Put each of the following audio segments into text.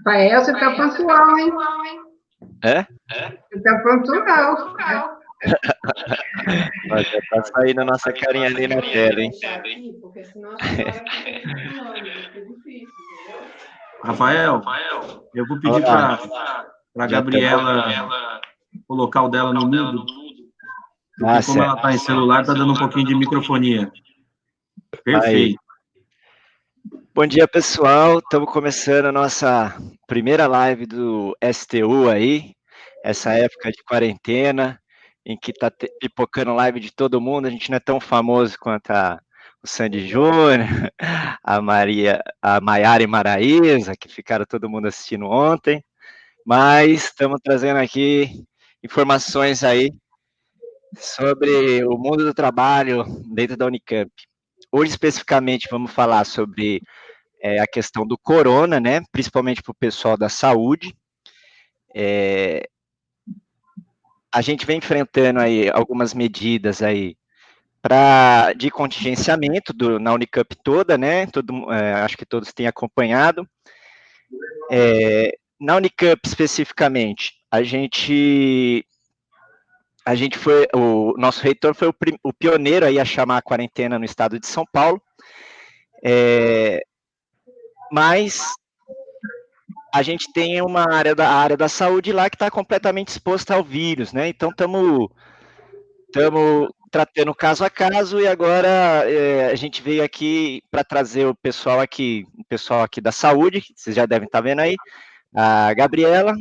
Rafael, você tá pontual, hein? É? Você tá pontual. Ó, já tá saindo a nossa carinha ali na tela, hein? Aqui, porque senão a senhora fica estimulando, fica difícil, entendeu? Rafael, eu vou pedir Olá, para a já estamos. Gabriela colocar o dela no mudo, Ah, porque como ela certo. está em celular, está dando um pouquinho de microfonia. Aí. Perfeito. Bom dia, pessoal. Estamos começando a nossa primeira live do STU aí, essa época de quarentena, em que tá pipocando live de todo mundo. A gente não é tão famoso quanto o Sandy Júnior, a Maiara e Maraísa, que ficaram todo mundo assistindo ontem, mas estamos trazendo aqui informações aí sobre o mundo do trabalho dentro da Unicamp. Hoje, especificamente, vamos falar sobre a questão do corona, né? Principalmente para o pessoal da saúde. A gente vem enfrentando aí algumas medidas aí de contingenciamento na Unicamp toda, né? Acho que todos têm acompanhado. Na Unicamp, especificamente, o nosso reitor foi o pioneiro aí a chamar a quarentena no estado de São Paulo, mas a gente tem uma área da saúde lá que está completamente exposta ao vírus, né? Então estamos tratando caso a caso e agora a gente veio aqui para trazer o pessoal aqui da saúde, que vocês já devem estar vendo aí, a Gabriela,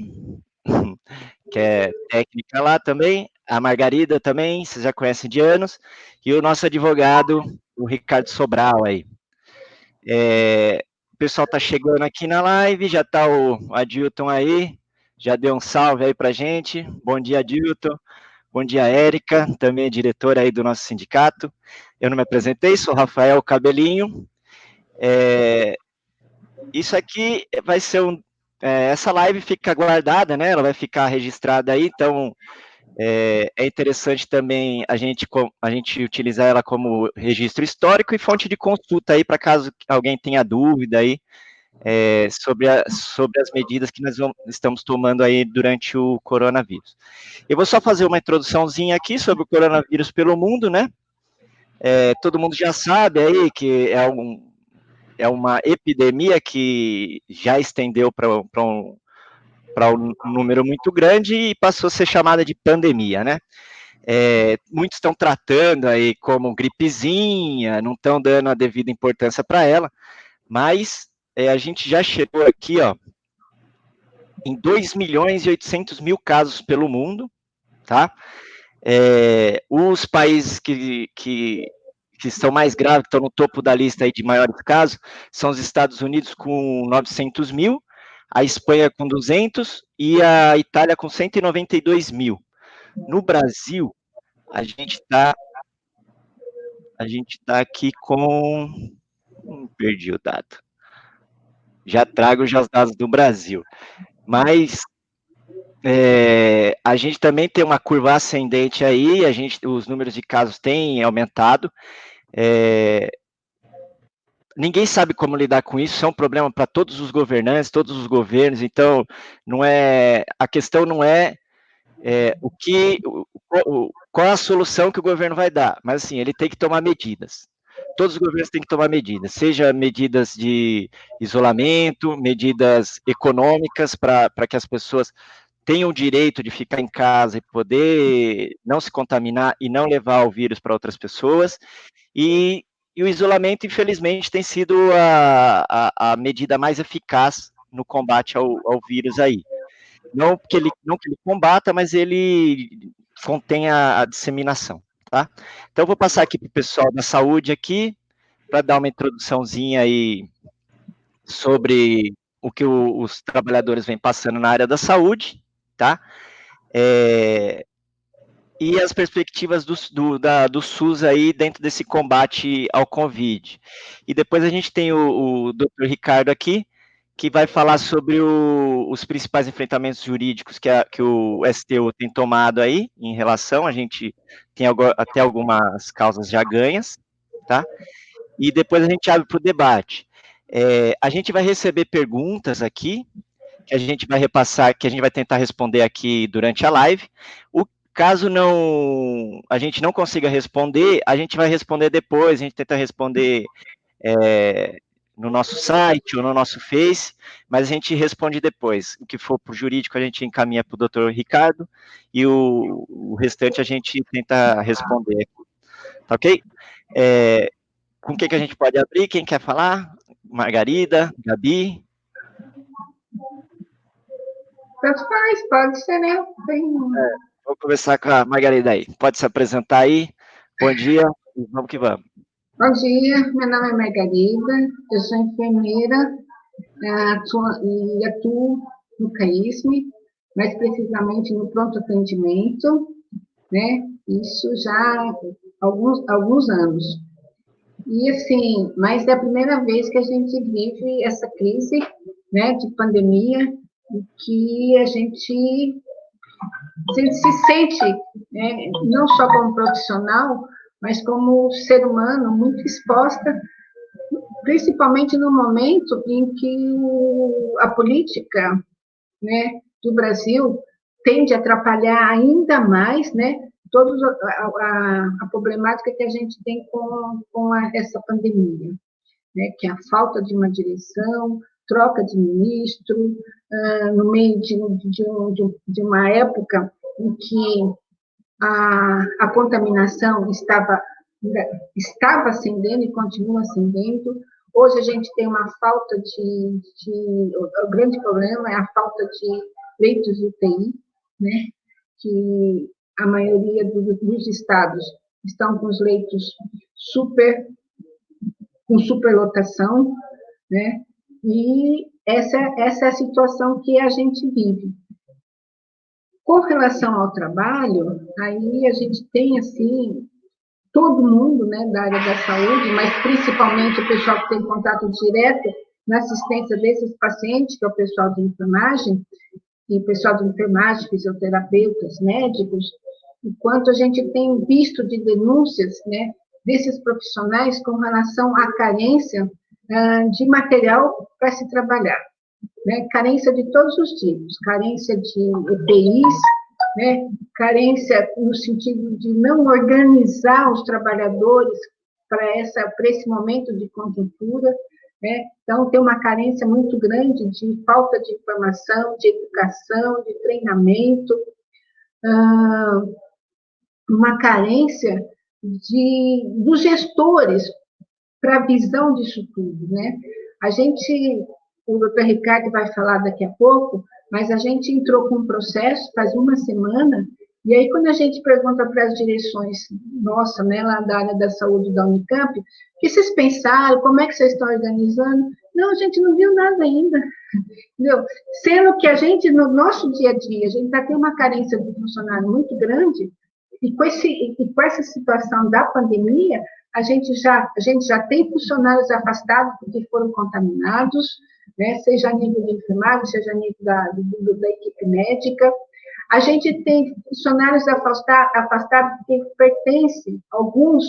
que é técnica lá também, a Margarida também, vocês já conhecem de anos, e o nosso advogado, o Ricardo Sobral aí. O pessoal está chegando aqui na live, já está o Adilton aí, já deu um salve aí para gente. Bom dia, Adilton. Bom dia, Érica, também diretora aí do nosso sindicato. Eu não me apresentei, sou Rafael Cabelinho. Isso aqui vai ser essa live fica guardada, né? Ela vai ficar registrada aí, então é interessante também a gente utilizar ela como registro histórico e fonte de consulta aí, para caso alguém tenha dúvida aí sobre as medidas que nós estamos tomando aí durante o coronavírus. Eu vou só fazer uma introduçãozinha aqui sobre o coronavírus pelo mundo, né? Todo mundo já sabe aí que é uma epidemia que já estendeu para um número muito grande e passou a ser chamada de pandemia, né? Muitos estão tratando aí como gripezinha, não estão dando a devida importância para ela, mas a gente já chegou aqui, ó, em 2.800.000 casos pelo mundo, tá? Os países que estão mais graves, que estão no topo da lista aí de maiores casos, são os Estados Unidos com 900 mil, a Espanha com 200 e a Itália com 192 mil. No Brasil, a gente está aqui com... perdi o dado. Já trago já os dados do Brasil. Mas a gente também tem uma curva ascendente aí, os números de casos têm aumentado. Ninguém sabe como lidar com isso, isso é um problema para todos os governantes, todos os governos, então a questão não é qual a solução que o governo vai dar, mas assim, ele tem que tomar medidas. Todos os governos têm que tomar medidas, seja medidas de isolamento, medidas econômicas para que as pessoas tenham o direito de ficar em casa e poder não se contaminar e não levar o vírus para outras pessoas. E o isolamento, infelizmente, tem sido a medida mais eficaz no combate ao vírus aí. Não que ele combata, mas ele contém a disseminação, tá? Então, eu vou passar aqui para o pessoal da saúde aqui, para dar uma introduçãozinha aí sobre o que os trabalhadores vêm passando na área da saúde, tá? E as perspectivas do SUS aí dentro desse combate ao Covid. E depois a gente tem o Dr. Ricardo aqui, que vai falar sobre os principais enfrentamentos jurídicos que o STU tem tomado aí em relação, a gente tem até algumas causas já ganhas, tá? E depois a gente abre para o debate. A gente vai receber perguntas aqui, que a gente vai repassar, que a gente vai tentar responder aqui durante a live. Caso a gente não consiga responder, a gente vai responder depois, a gente tenta responder no nosso site ou no nosso Face, mas a gente responde depois. O que for para o jurídico, a gente encaminha para o doutor Ricardo, e o restante a gente tenta responder. Tá ok? Com o que a gente pode abrir? Quem quer falar? Margarida, Gabi? Tanto faz, pode ser, né? Vou começar com a Margarida aí. Pode se apresentar aí. Bom dia, e vamos que vamos. Bom dia, meu nome é Margarida, eu sou enfermeira e atuo no CAISM, mais precisamente no pronto atendimento, né? Isso já há alguns anos. E assim, mas é a primeira vez que a gente vive essa crise, né, de pandemia, e que a gente se sente, né, não só como profissional, mas como ser humano muito exposta, principalmente no momento em que a política, né, do Brasil tende a atrapalhar ainda mais, né, toda a problemática que a gente tem com essa pandemia, né, que é a falta de uma direção, troca de ministro, no meio de uma época em que a contaminação estava ascendendo e continua ascendendo. Hoje a gente tem uma falta o grande problema é a falta de leitos de UTI, né? Que a maioria dos estados estão com os leitos com superlotação, né? E essa é a situação que a gente vive. Com relação ao trabalho, aí a gente tem, assim, todo mundo, né, da área da saúde, mas principalmente o pessoal que tem contato direto na assistência desses pacientes, que é o pessoal de enfermagem, e o pessoal de enfermagem, fisioterapeutas, médicos, enquanto a gente tem visto de denúncias, né, desses profissionais com relação à carência de material para se trabalhar, né, carência de todos os tipos, carência de EPIs, né, carência no sentido de não organizar os trabalhadores para esse momento de conjuntura, né? Então, tem uma carência muito grande de falta de informação, de educação, de treinamento, uma carência dos gestores para a visão disso tudo, né? O doutor Ricardo vai falar daqui a pouco, mas a gente entrou com um processo faz uma semana, e aí quando a gente pergunta para as direções, nossa, né, lá da área da saúde da Unicamp, o que vocês pensaram, como é que vocês estão organizando? Não, a gente não viu nada ainda, entendeu? Sendo que a gente, no nosso dia a dia, a gente já tem uma carência de funcionário muito grande, e com essa situação da pandemia, a gente já tem funcionários afastados porque foram contaminados, né, seja a nível de enfermagem, seja a nível da equipe médica. A gente tem funcionários afastados porque pertencem, alguns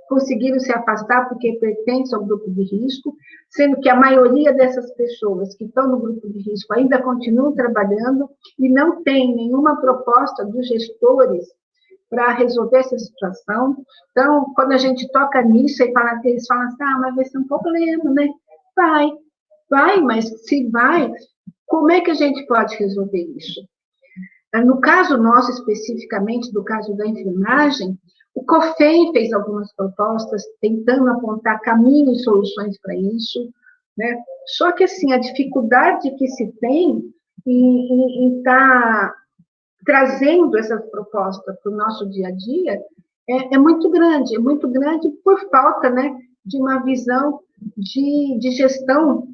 conseguiram se afastar porque pertencem ao grupo de risco, sendo que a maioria dessas pessoas que estão no grupo de risco ainda continuam trabalhando e não tem nenhuma proposta dos gestores para resolver essa situação. Então, quando a gente toca nisso, eles falam assim, mas vai ser um problema, né? Vai, mas se vai, como é que a gente pode resolver isso? No caso nosso, especificamente, do caso da enfermagem, o COFEM fez algumas propostas tentando apontar caminhos e soluções para isso, né? Só que, assim, a dificuldade que se tem em estar trazendo essas propostas para o nosso dia a dia é muito grande por falta, né, de uma visão de gestão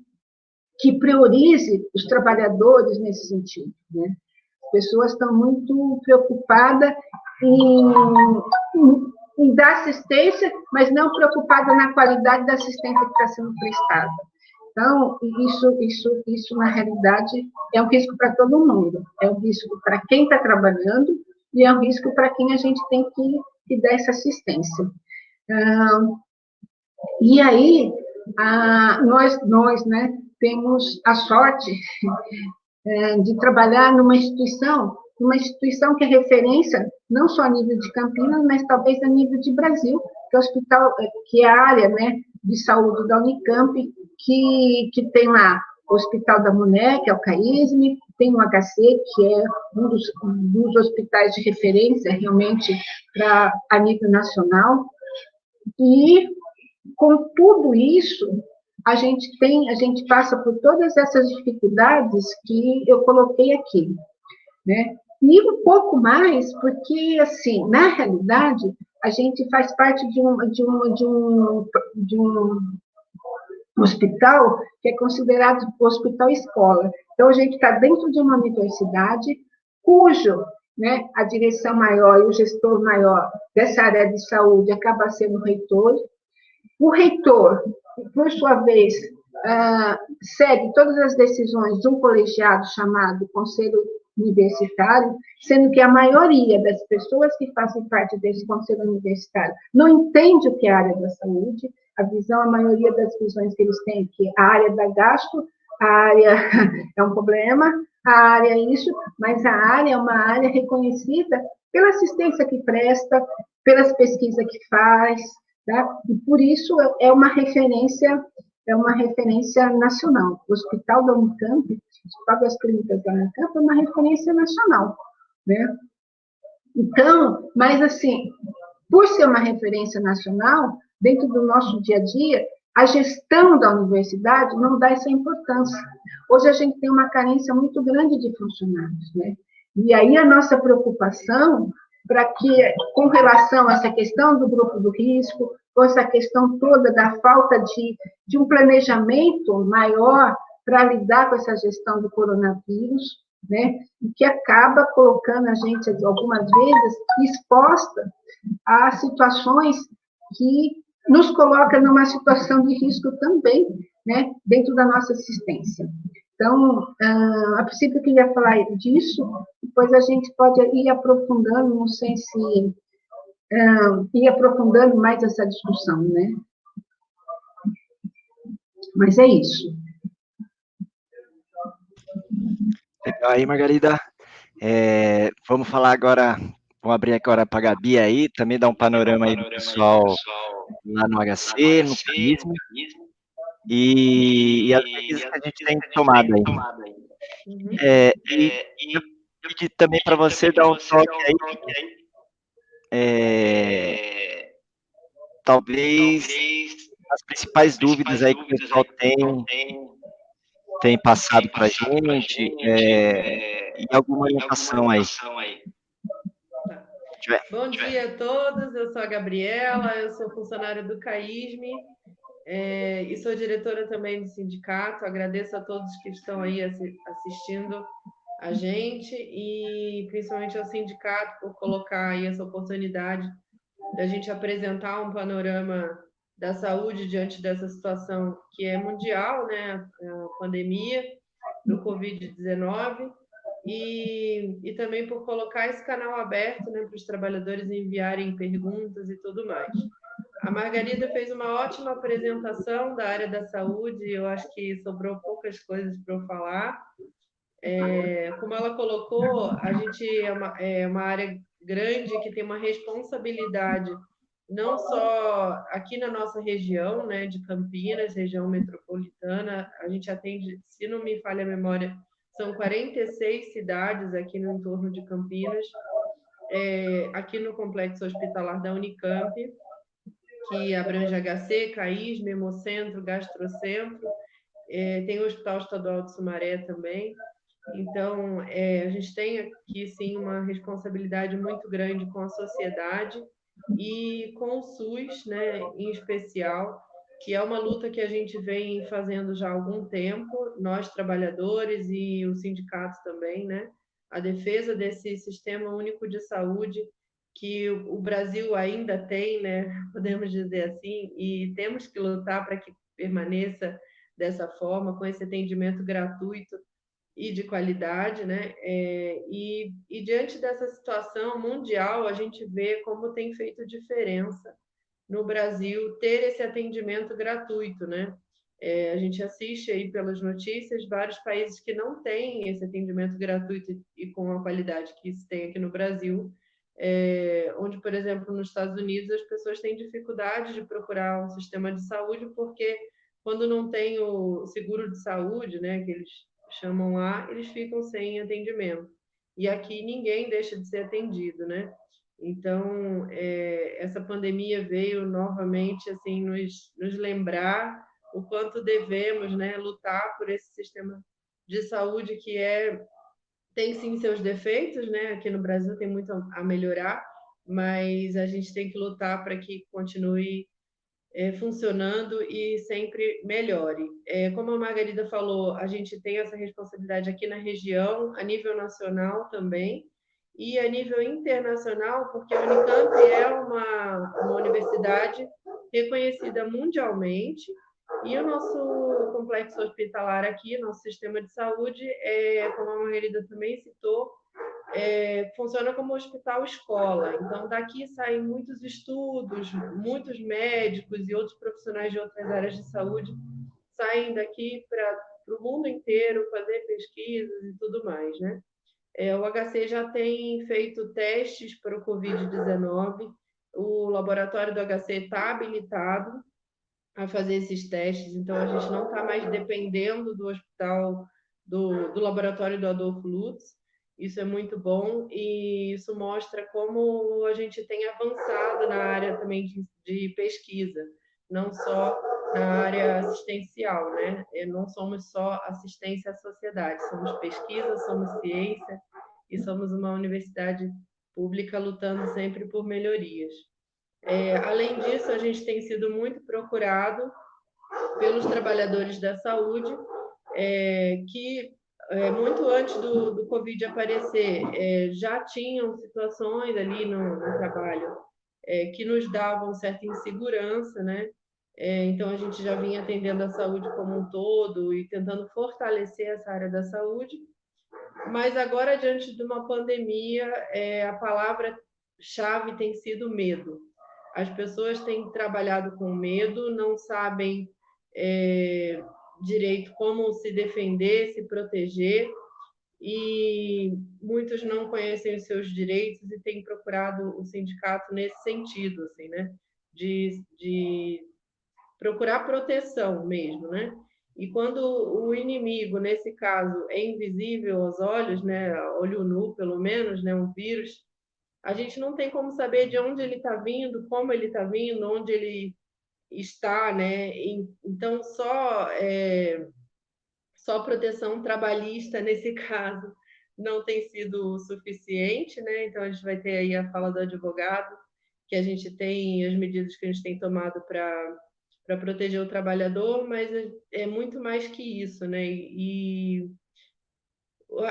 que priorize os trabalhadores nesse sentido, né? As pessoas estão muito preocupadas em dar assistência, mas não preocupadas na qualidade da assistência que está sendo prestada. Então, isso na realidade é um risco para todo mundo, é um risco para quem está trabalhando e é um risco para quem a gente tem que dar essa assistência. E aí, nós, né, temos a sorte de trabalhar numa instituição que é referência, não só a nível de Campinas, mas talvez a nível de Brasil, que é o hospital, que é a área, né, de saúde da Unicamp, que tem lá o Hospital da Mulher, que é o CAISM, tem o HC, que é dos hospitais de referência, realmente, a nível nacional. E, com tudo isso, a gente passa por todas essas dificuldades que eu coloquei aqui, né? E um pouco mais, porque, assim, na realidade, a gente faz parte de um hospital que é considerado hospital escola. Então, a gente está dentro de uma universidade cujo, né, a direção maior e o gestor maior dessa área de saúde acaba sendo o reitor. O reitor, por sua vez, segue todas as decisões de um colegiado chamado Conselho Universitário, sendo que a maioria das pessoas que fazem parte desse Conselho Universitário não entende o que é a área da saúde, a maioria das visões que eles têm, que a área da gasto, a área é um problema, a área é isso, mas a área é uma área reconhecida pela assistência que presta, pelas pesquisas que faz, tá? E por isso é uma referência nacional. O Hospital da Unicamp, o Hospital das Clínicas da Unicamp é uma referência nacional, né? Então, mas assim, por ser uma referência nacional, dentro do nosso dia a dia, a gestão da universidade não dá essa importância. Hoje a gente tem uma carência muito grande de funcionários, né? E aí a nossa preocupação para que, com relação a essa questão do grupo do risco, com essa questão toda da falta de um planejamento maior para lidar com essa gestão do coronavírus, né? E que acaba colocando a gente, algumas vezes, exposta a situações que nos coloca numa situação de risco também, né, dentro da nossa assistência. Então, a princípio eu queria falar disso, depois a gente pode ir aprofundando, não sei se ir aprofundando mais essa discussão, né? Mas é isso. Legal aí, Margarida. Vamos falar agora, vamos abrir agora para a Gabi aí, também dar um panorama aí do pessoal lá no HC, no CAISM, e as pesquisas que a gente tem tomado aí. E eu pedi também para você dar um toque aí, talvez as principais dúvidas aí que o pessoal tem passado para a gente, e alguma orientação aí. Bom dia a todos, eu sou a Gabriela, eu sou funcionária do CAISM e sou diretora também do sindicato. Agradeço a todos que estão aí assistindo a gente e principalmente ao sindicato por colocar aí essa oportunidade da gente apresentar um panorama da saúde diante dessa situação que é mundial, né, a pandemia do Covid-19. E também por colocar esse canal aberto, né, para os trabalhadores enviarem perguntas e tudo mais. A Margarida fez uma ótima apresentação da área da saúde, eu acho que sobrou poucas coisas para eu falar. Como ela colocou, a gente é uma área grande que tem uma responsabilidade, não só aqui na nossa região, né, de Campinas, região metropolitana, a gente atende, se não me falha a memória, são 46 cidades aqui no entorno de Campinas, aqui no complexo hospitalar da Unicamp, que abrange HC, CAISM, Hemocentro, Gastrocentro, tem o Hospital Estadual de Sumaré também. Então, a gente tem aqui, sim, uma responsabilidade muito grande com a sociedade e com o SUS, né, em especial, que é uma luta que a gente vem fazendo já há algum tempo, nós trabalhadores e os sindicatos também, né, a defesa desse sistema único de saúde que o Brasil ainda tem, né, podemos dizer assim, e temos que lutar para que permaneça dessa forma, com esse atendimento gratuito e de qualidade, né? E diante dessa situação mundial, a gente vê como tem feito diferença no Brasil ter esse atendimento gratuito, né? A gente assiste aí pelas notícias vários países que não têm esse atendimento gratuito e com a qualidade que se tem aqui no Brasil, onde, por exemplo, nos Estados Unidos, as pessoas têm dificuldade de procurar um sistema de saúde porque quando não tem o seguro de saúde, né, que eles chamam lá, eles ficam sem atendimento. E aqui ninguém deixa de ser atendido, né? Então, essa pandemia veio novamente assim nos lembrar o quanto devemos, né, lutar por esse sistema de saúde que tem sim seus defeitos, né? Aqui no Brasil tem muito a melhorar, mas a gente tem que lutar para que continue funcionando e sempre melhore. Como a Margarida falou, a gente tem essa responsabilidade aqui na região, a nível nacional também, e a nível internacional, porque a Unicamp é uma universidade reconhecida mundialmente, e o nosso complexo hospitalar aqui, nosso sistema de saúde, como a Margarida também citou, funciona como hospital escola. Então, daqui saem muitos estudos, muitos médicos e outros profissionais de outras áreas de saúde saem daqui para o mundo inteiro fazer pesquisas e tudo mais, né? O HC já tem feito testes para o Covid-19, o laboratório do HC está habilitado a fazer esses testes, então a gente não está mais dependendo do hospital, do laboratório do Adolfo Lutz. Isso é muito bom e isso mostra como a gente tem avançado na área também de pesquisa, não só na área assistencial, né? Não somos só assistência à sociedade, somos pesquisa, somos ciência e somos uma universidade pública lutando sempre por melhorias. Além disso, a gente tem sido muito procurado pelos trabalhadores da saúde, que muito antes do Covid aparecer, já tinham situações ali no trabalho que nos davam certa insegurança, né? Então, a gente já vinha atendendo a saúde como um todo e tentando fortalecer essa área da saúde, mas agora, diante de uma pandemia, a palavra-chave tem sido medo. As pessoas têm trabalhado com medo, não sabem direito como se defender, se proteger, e muitos não conhecem os seus direitos e têm procurado o sindicato nesse sentido, assim, né? De procurar proteção mesmo, né? E quando o inimigo, nesse caso, é invisível aos olhos, né? Olho nu, pelo menos, né? Um vírus, a gente não tem como saber de onde ele está vindo, como ele está vindo, onde ele está, né? Então, só proteção trabalhista, nesse caso, não tem sido suficiente, né? Então, a gente vai ter aí a fala do advogado, que a gente tem as medidas que a gente tem tomado para proteger o trabalhador, mas é muito mais que isso, né? E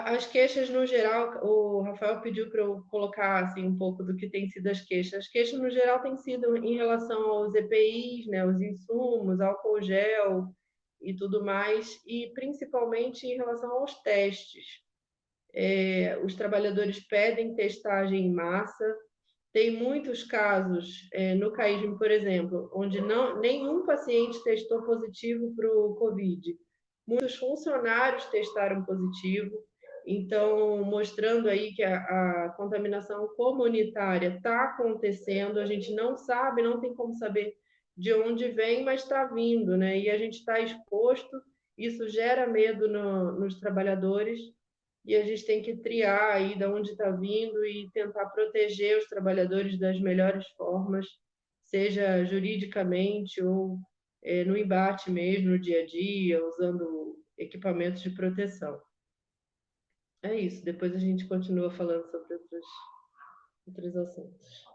as queixas, no geral, o Rafael pediu para eu colocar assim, um pouco do que tem sido as queixas. As queixas, no geral, têm sido em relação aos EPIs, né, os insumos, álcool gel e tudo mais, e principalmente em relação aos testes. Os trabalhadores pedem testagem em massa. Tem muitos casos, no CAISM, por exemplo, onde nenhum paciente testou positivo para o Covid. Muitos funcionários testaram positivo, então, mostrando aí que a contaminação comunitária está acontecendo, a gente não sabe, não tem como saber de onde vem, mas está vindo, né? E a gente está exposto, isso gera medo nos trabalhadores, e a gente tem que triar aí de onde está vindo e tentar proteger os trabalhadores das melhores formas, seja juridicamente ou no embate mesmo, no dia a dia, usando equipamentos de proteção. É isso, depois a gente continua falando sobre outros assuntos.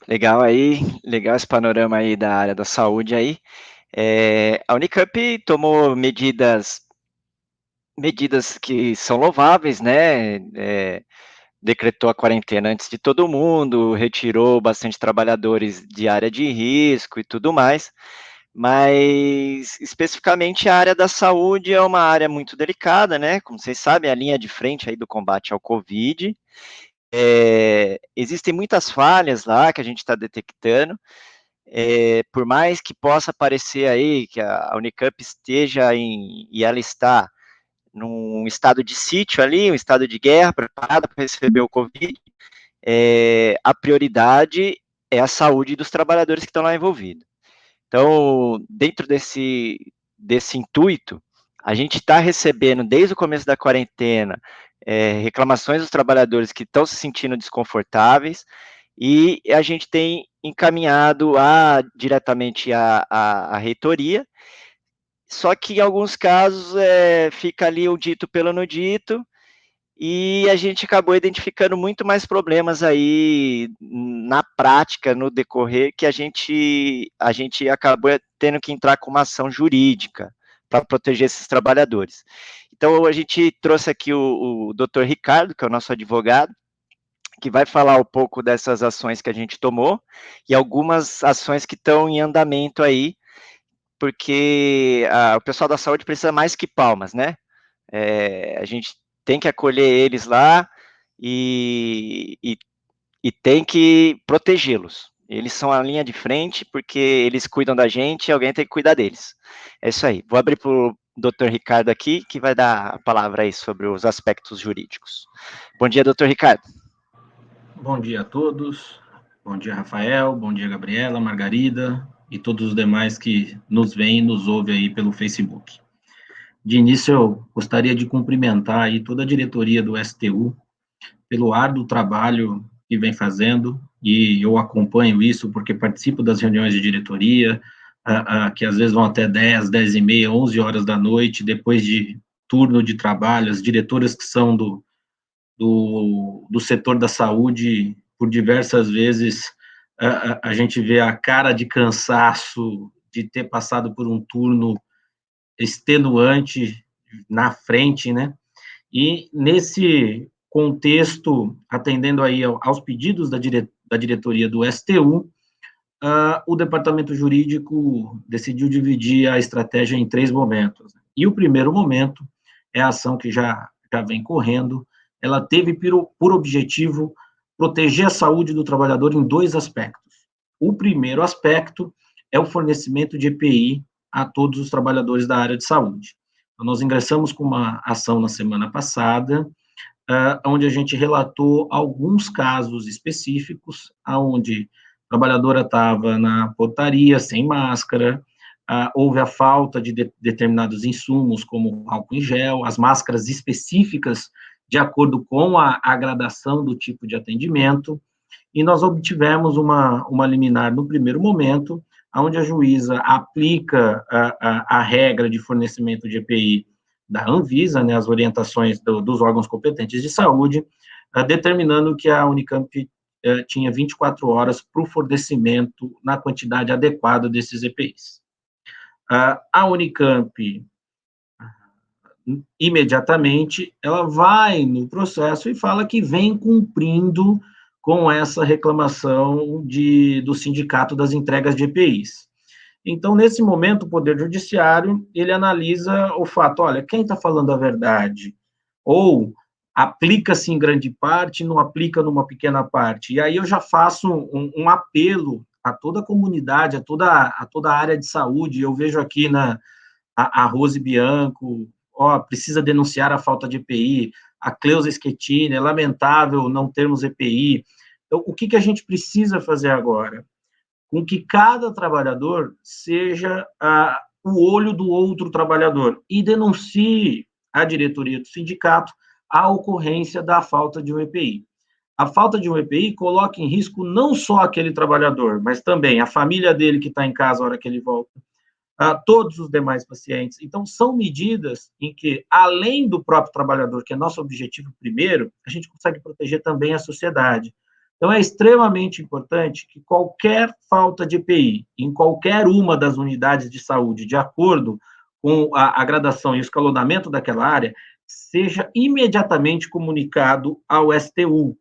Legal aí, legal esse panorama aí da área da saúde aí. A Unicamp tomou medidas que são louváveis, né? Decretou a quarentena antes de todo mundo, retirou bastante trabalhadores de área de risco e tudo mais, mas especificamente a área da saúde é uma área muito delicada, né? Como vocês sabem, a linha de frente aí do combate ao Covid. Existem muitas falhas lá que a gente está detectando. por mais que possa parecer aí que a Unicamp esteja e ela está num estado de sítio ali, um estado de guerra, preparada para receber o Covid, a prioridade é a saúde dos trabalhadores que estão lá envolvidos. Então, dentro desse intuito, a gente está recebendo, desde o começo da quarentena, reclamações dos trabalhadores que estão se sentindo desconfortáveis, e a gente tem encaminhado diretamente à reitoria, só que em alguns casos fica ali o dito pelo no dito, e a gente acabou identificando muito mais problemas aí na prática, no decorrer, que a gente acabou tendo que entrar com uma ação jurídica para proteger esses trabalhadores. Então, a gente trouxe aqui o Dr. Ricardo, que é o nosso advogado, que vai falar um pouco dessas ações que a gente tomou e algumas ações que estão em andamento aí, porque o pessoal da saúde precisa mais que palmas, né? A gente tem que acolher eles lá e tem que protegê-los. Eles são a linha de frente, porque eles cuidam da gente e alguém tem que cuidar deles. É isso aí. Vou abrir para o Dr. Ricardo aqui, que vai dar a palavra aí sobre os aspectos jurídicos. Bom dia, Dr. Ricardo. Bom dia a todos. Bom dia, Rafael. Bom dia, Gabriela, Margarida e todos os demais que nos veem e nos ouvem aí pelo Facebook. De início, eu gostaria de cumprimentar aí toda a diretoria do STU pelo árduo trabalho que vem fazendo, e eu acompanho isso porque participo das reuniões de diretoria, que às vezes vão até 10, 10 e meia, 11 horas da noite, depois de turno de trabalho, as diretoras que são do setor da saúde, por diversas vezes, a gente vê a cara de cansaço de ter passado por um turno extenuante na frente, né? E nesse contexto, atendendo aí aos pedidos da diretoria do STU, o departamento jurídico decidiu dividir a estratégia em 3 momentos. E o primeiro momento é a ação que já vem correndo. Ela teve por objetivo proteger a saúde do trabalhador em 2 aspectos. O primeiro aspecto é o fornecimento de EPI a todos os trabalhadores da área de saúde. Então, nós ingressamos com uma ação na semana passada, onde a gente relatou alguns casos específicos, onde a trabalhadora estava na portaria sem máscara, houve a falta de determinados insumos, como álcool em gel, as máscaras específicas de acordo com a gradação do tipo de atendimento, e nós obtivemos uma liminar no primeiro momento, onde a juíza aplica a regra de fornecimento de EPI da Anvisa, né, as orientações dos órgãos competentes de saúde, determinando que a Unicamp tinha 24 horas para o fornecimento na quantidade adequada desses EPIs. A Unicamp, imediatamente, ela vai no processo e fala que vem cumprindo com essa reclamação do Sindicato das Entregas de EPIs. Então, nesse momento, o Poder Judiciário, ele analisa o fato, olha, quem está falando a verdade? Ou aplica-se em grande parte, não aplica numa pequena parte. E aí eu já faço um apelo a toda a comunidade, a toda a área de saúde. Eu vejo aqui a Rose Bianco, precisa denunciar a falta de EPI, a Cleusa Schettini, é lamentável não termos EPI. Então, o que a gente precisa fazer agora? Com que cada trabalhador seja o olho do outro trabalhador e denuncie à diretoria do sindicato a ocorrência da falta de um EPI. A falta de um EPI coloca em risco não só aquele trabalhador, mas também a família dele que está em casa a hora que ele volta, todos os demais pacientes. Então, são medidas em que, além do próprio trabalhador, que é nosso objetivo primeiro, a gente consegue proteger também a sociedade. Então, é extremamente importante que qualquer falta de EPI, em qualquer uma das unidades de saúde, de acordo com a gradação e o escalonamento daquela área, seja imediatamente comunicado ao STU.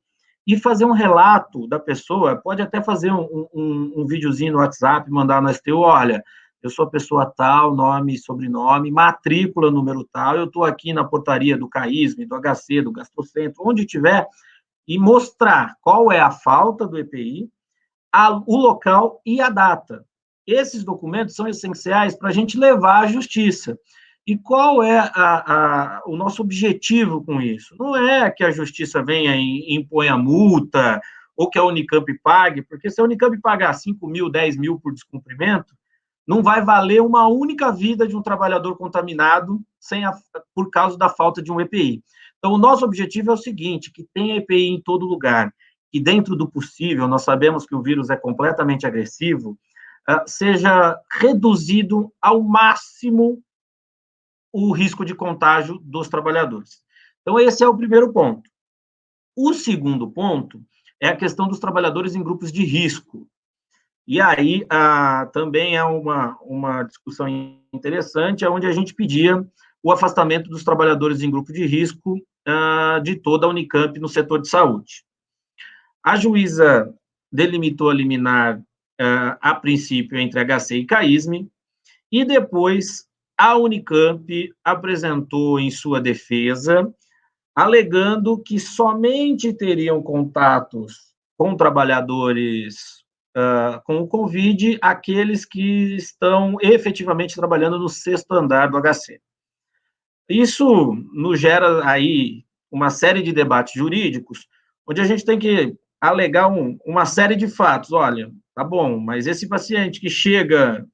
E fazer um relato da pessoa, pode até fazer um videozinho no WhatsApp, mandar no STU, olha, eu sou a pessoa tal, nome, sobrenome, matrícula, número tal, eu estou aqui na portaria do CAISM, do HC, do Gastrocentro, onde tiver, e mostrar qual é a falta do EPI, o local e a data. Esses documentos são essenciais para a gente levar à justiça. E qual é o nosso objetivo com isso? Não é que a justiça venha e imponha multa, ou que a Unicamp pague, porque se a Unicamp pagar 5 mil, 10 mil por descumprimento, não vai valer uma única vida de um trabalhador contaminado por causa da falta de um EPI. Então, o nosso objetivo é o seguinte, que tenha EPI em todo lugar, que dentro do possível, nós sabemos que o vírus é completamente agressivo, seja reduzido ao máximo o risco de contágio dos trabalhadores. Então, esse é o primeiro ponto. O segundo ponto é a questão dos trabalhadores em grupos de risco. E aí também é uma discussão interessante, onde a gente pedia o afastamento dos trabalhadores em grupo de risco de toda a Unicamp no setor de saúde. A juíza delimitou a liminar, a princípio, entre HC e CAISM, e depois a Unicamp apresentou em sua defesa, alegando que somente teriam contatos com trabalhadores com o Covid aqueles que estão efetivamente trabalhando no 6º andar do HC. Isso nos gera aí uma série de debates jurídicos, onde a gente tem que alegar uma série de fatos. Olha, tá bom, mas esse paciente que chega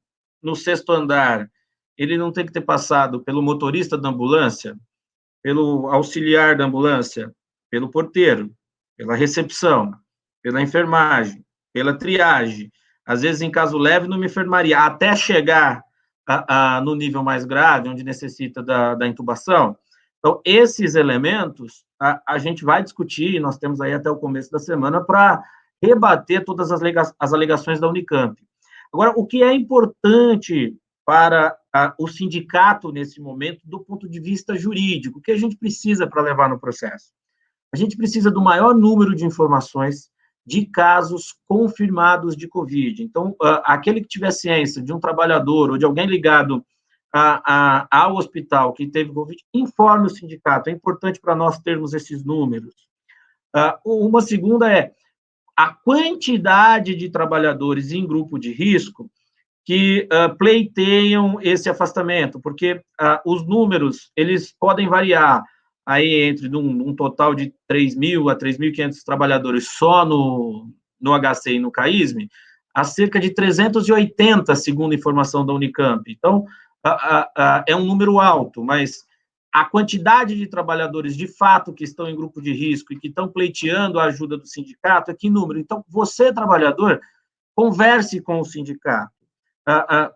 no 6º andar, ele não tem que ter passado pelo motorista da ambulância, pelo auxiliar da ambulância, pelo porteiro, pela recepção, pela enfermagem, pela triagem, às vezes em caso leve numa enfermaria, até chegar no nível mais grave, onde necessita da intubação. Então, esses elementos a gente vai discutir, e nós temos aí até o começo da semana para rebater todas as alegações da Unicamp. Agora, o que é importante para o sindicato nesse momento, do ponto de vista jurídico, o que a gente precisa para levar no processo? A gente precisa do maior número de informações de casos confirmados de Covid. Então, aquele que tiver ciência de um trabalhador ou de alguém ligado ao hospital que teve Covid, informe o sindicato. É importante para nós termos esses números. Uma segunda é a quantidade de trabalhadores em grupo de risco que pleiteiam esse afastamento, porque os números, eles podem variar aí entre um total de 3.000 a 3.500 trabalhadores só no HC e no CAISM, a cerca de 380, segundo a informação da Unicamp. Então, é um número alto, mas a quantidade de trabalhadores, de fato, que estão em grupo de risco e que estão pleiteando a ajuda do sindicato, é que número? Então, você, trabalhador, converse com o sindicato,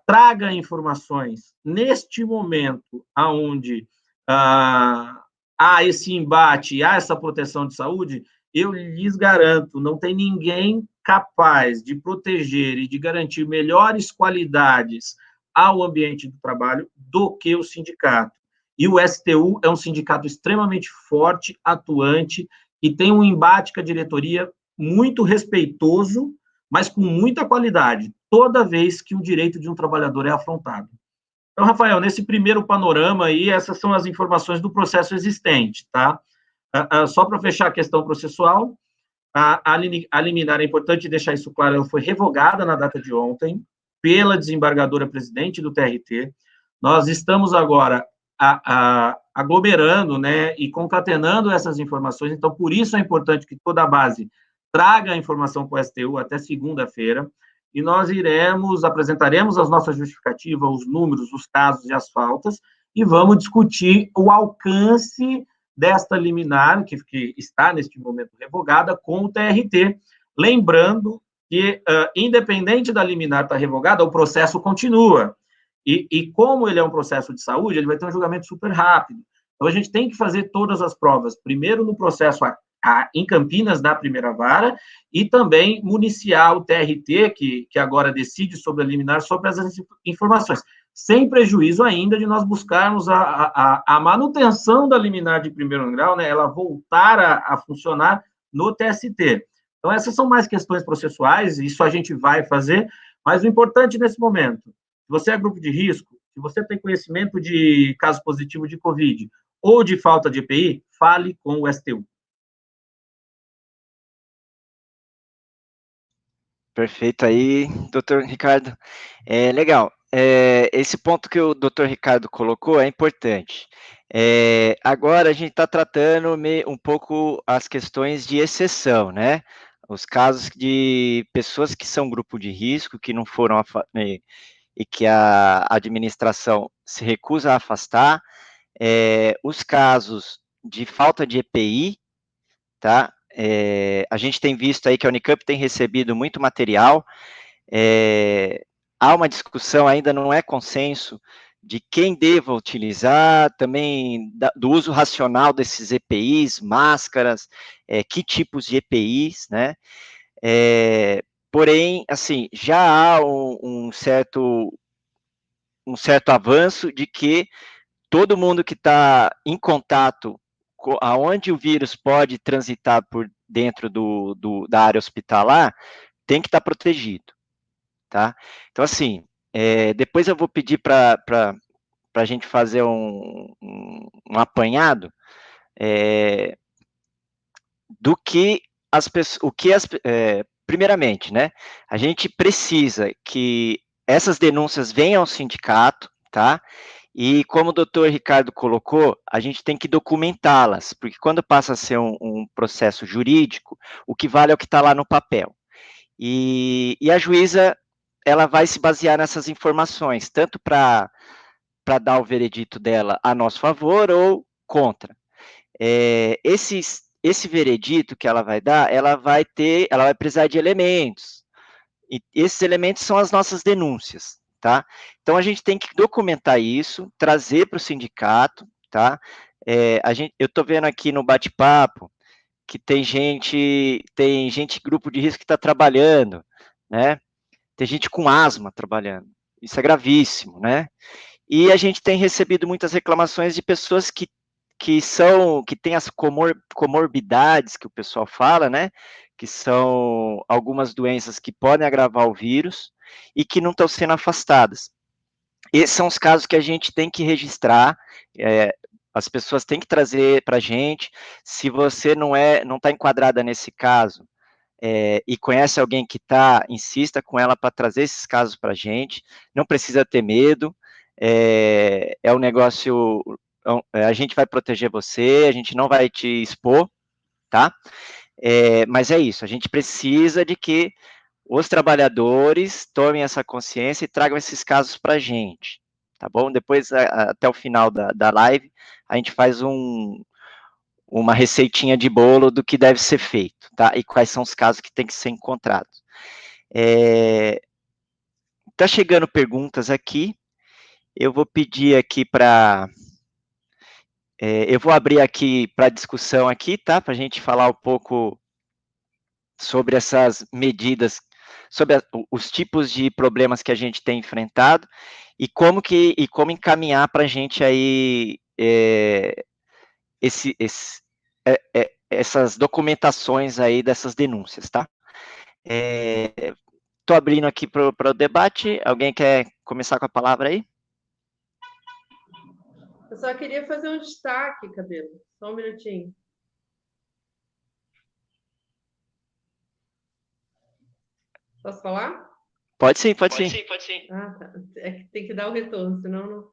traga informações. Neste momento, onde há esse embate, há essa proteção de saúde, eu lhes garanto, não tem ninguém capaz de proteger e de garantir melhores qualidades ao ambiente do trabalho do que o sindicato. E o STU é um sindicato extremamente forte, atuante, e tem um embate com a diretoria muito respeitoso, mas com muita qualidade, toda vez que o direito de um trabalhador é afrontado. Então, Rafael, nesse primeiro panorama aí, essas são as informações do processo existente, tá? Só para fechar a questão processual, a liminar, é importante deixar isso claro, ela foi revogada na data de ontem pela desembargadora presidente do TRT. Nós estamos agora aglomerando, né, e concatenando essas informações, então, por isso é importante que toda a base traga a informação para o STU até segunda-feira, e nós apresentaremos as nossas justificativas, os números, os casos e as faltas, e vamos discutir o alcance desta liminar, que está, neste momento, revogada, com o TRT. Lembrando que, independente da liminar estar revogada, o processo continua. E como ele é um processo de saúde, ele vai ter um julgamento super rápido. Então, a gente tem que fazer todas as provas, primeiro no processo em Campinas, da primeira vara, e também municiar o TRT, que agora decide sobre a liminar, sobre essas informações, sem prejuízo ainda de nós buscarmos a manutenção da liminar de primeiro grau, né, ela voltar a funcionar no TST. Então, essas são mais questões processuais, isso a gente vai fazer, mas o importante nesse momento, se você é grupo de risco, se você tem conhecimento de caso positivo de Covid ou de falta de EPI, fale com o STU. Perfeito aí, doutor Ricardo. Legal. Esse ponto que o doutor Ricardo colocou é importante. Agora a gente está tratando um pouco as questões de exceção, né? Os casos de pessoas que são grupo de risco, que não foram e que a administração se recusa a afastar, os casos de falta de EPI, tá? A gente tem visto aí que a Unicamp tem recebido muito material, há uma discussão, ainda não é consenso, de quem deva utilizar, também do uso racional desses EPIs, máscaras, que tipos de EPIs, né? Porém, assim, já há um certo avanço de que todo mundo que está em contato aonde o vírus pode transitar por dentro da área hospitalar, tem que estar protegido, tá? Então, assim, depois eu vou pedir para a gente fazer um apanhado do que as pessoas, primeiramente, né? A gente precisa que essas denúncias venham ao sindicato, tá? E como o doutor Ricardo colocou, a gente tem que documentá-las, porque quando passa a ser um processo jurídico, o que vale é o que está lá no papel. E a juíza, ela vai se basear nessas informações, tanto para dar o veredito dela a nosso favor ou contra. Esse veredito que ela vai dar, ela vai precisar de elementos, e esses elementos são as nossas denúncias, tá? Então a gente tem que documentar isso, trazer para o sindicato, tá? Eu estou vendo aqui no bate-papo que tem gente grupo de risco que está trabalhando, né? Tem gente com asma trabalhando. Isso é gravíssimo, né? E a gente tem recebido muitas reclamações de pessoas que têm as comorbidades que o pessoal fala, né? Que são algumas doenças que podem agravar o vírus e que não estão sendo afastadas. Esses são os casos que a gente tem que registrar, as pessoas têm que trazer para a gente. Se você não está enquadrada nesse caso, e conhece alguém que está, insista com ela para trazer esses casos para a gente, não precisa ter medo, um negócio, a gente vai proteger você, a gente não vai te expor, tá? Mas é isso, a gente precisa de que os trabalhadores tomem essa consciência e tragam esses casos para a gente, tá bom? Depois, até o final da live, a gente faz uma receitinha de bolo do que deve ser feito, tá? E quais são os casos que tem que ser encontrados. Tá chegando perguntas aqui, eu vou pedir aqui para... eu vou abrir aqui para discussão aqui, tá? Para a gente falar um pouco sobre essas medidas, sobre os tipos de problemas que a gente tem enfrentado e como encaminhar para a gente aí essas documentações aí dessas denúncias, tá? Estou abrindo aqui para o debate. Alguém quer começar com a palavra aí? Eu só queria fazer um destaque, Cabelo. Só um minutinho. Posso falar? Pode sim, pode sim. Ah, tá. É que tem que dar o retorno, senão não...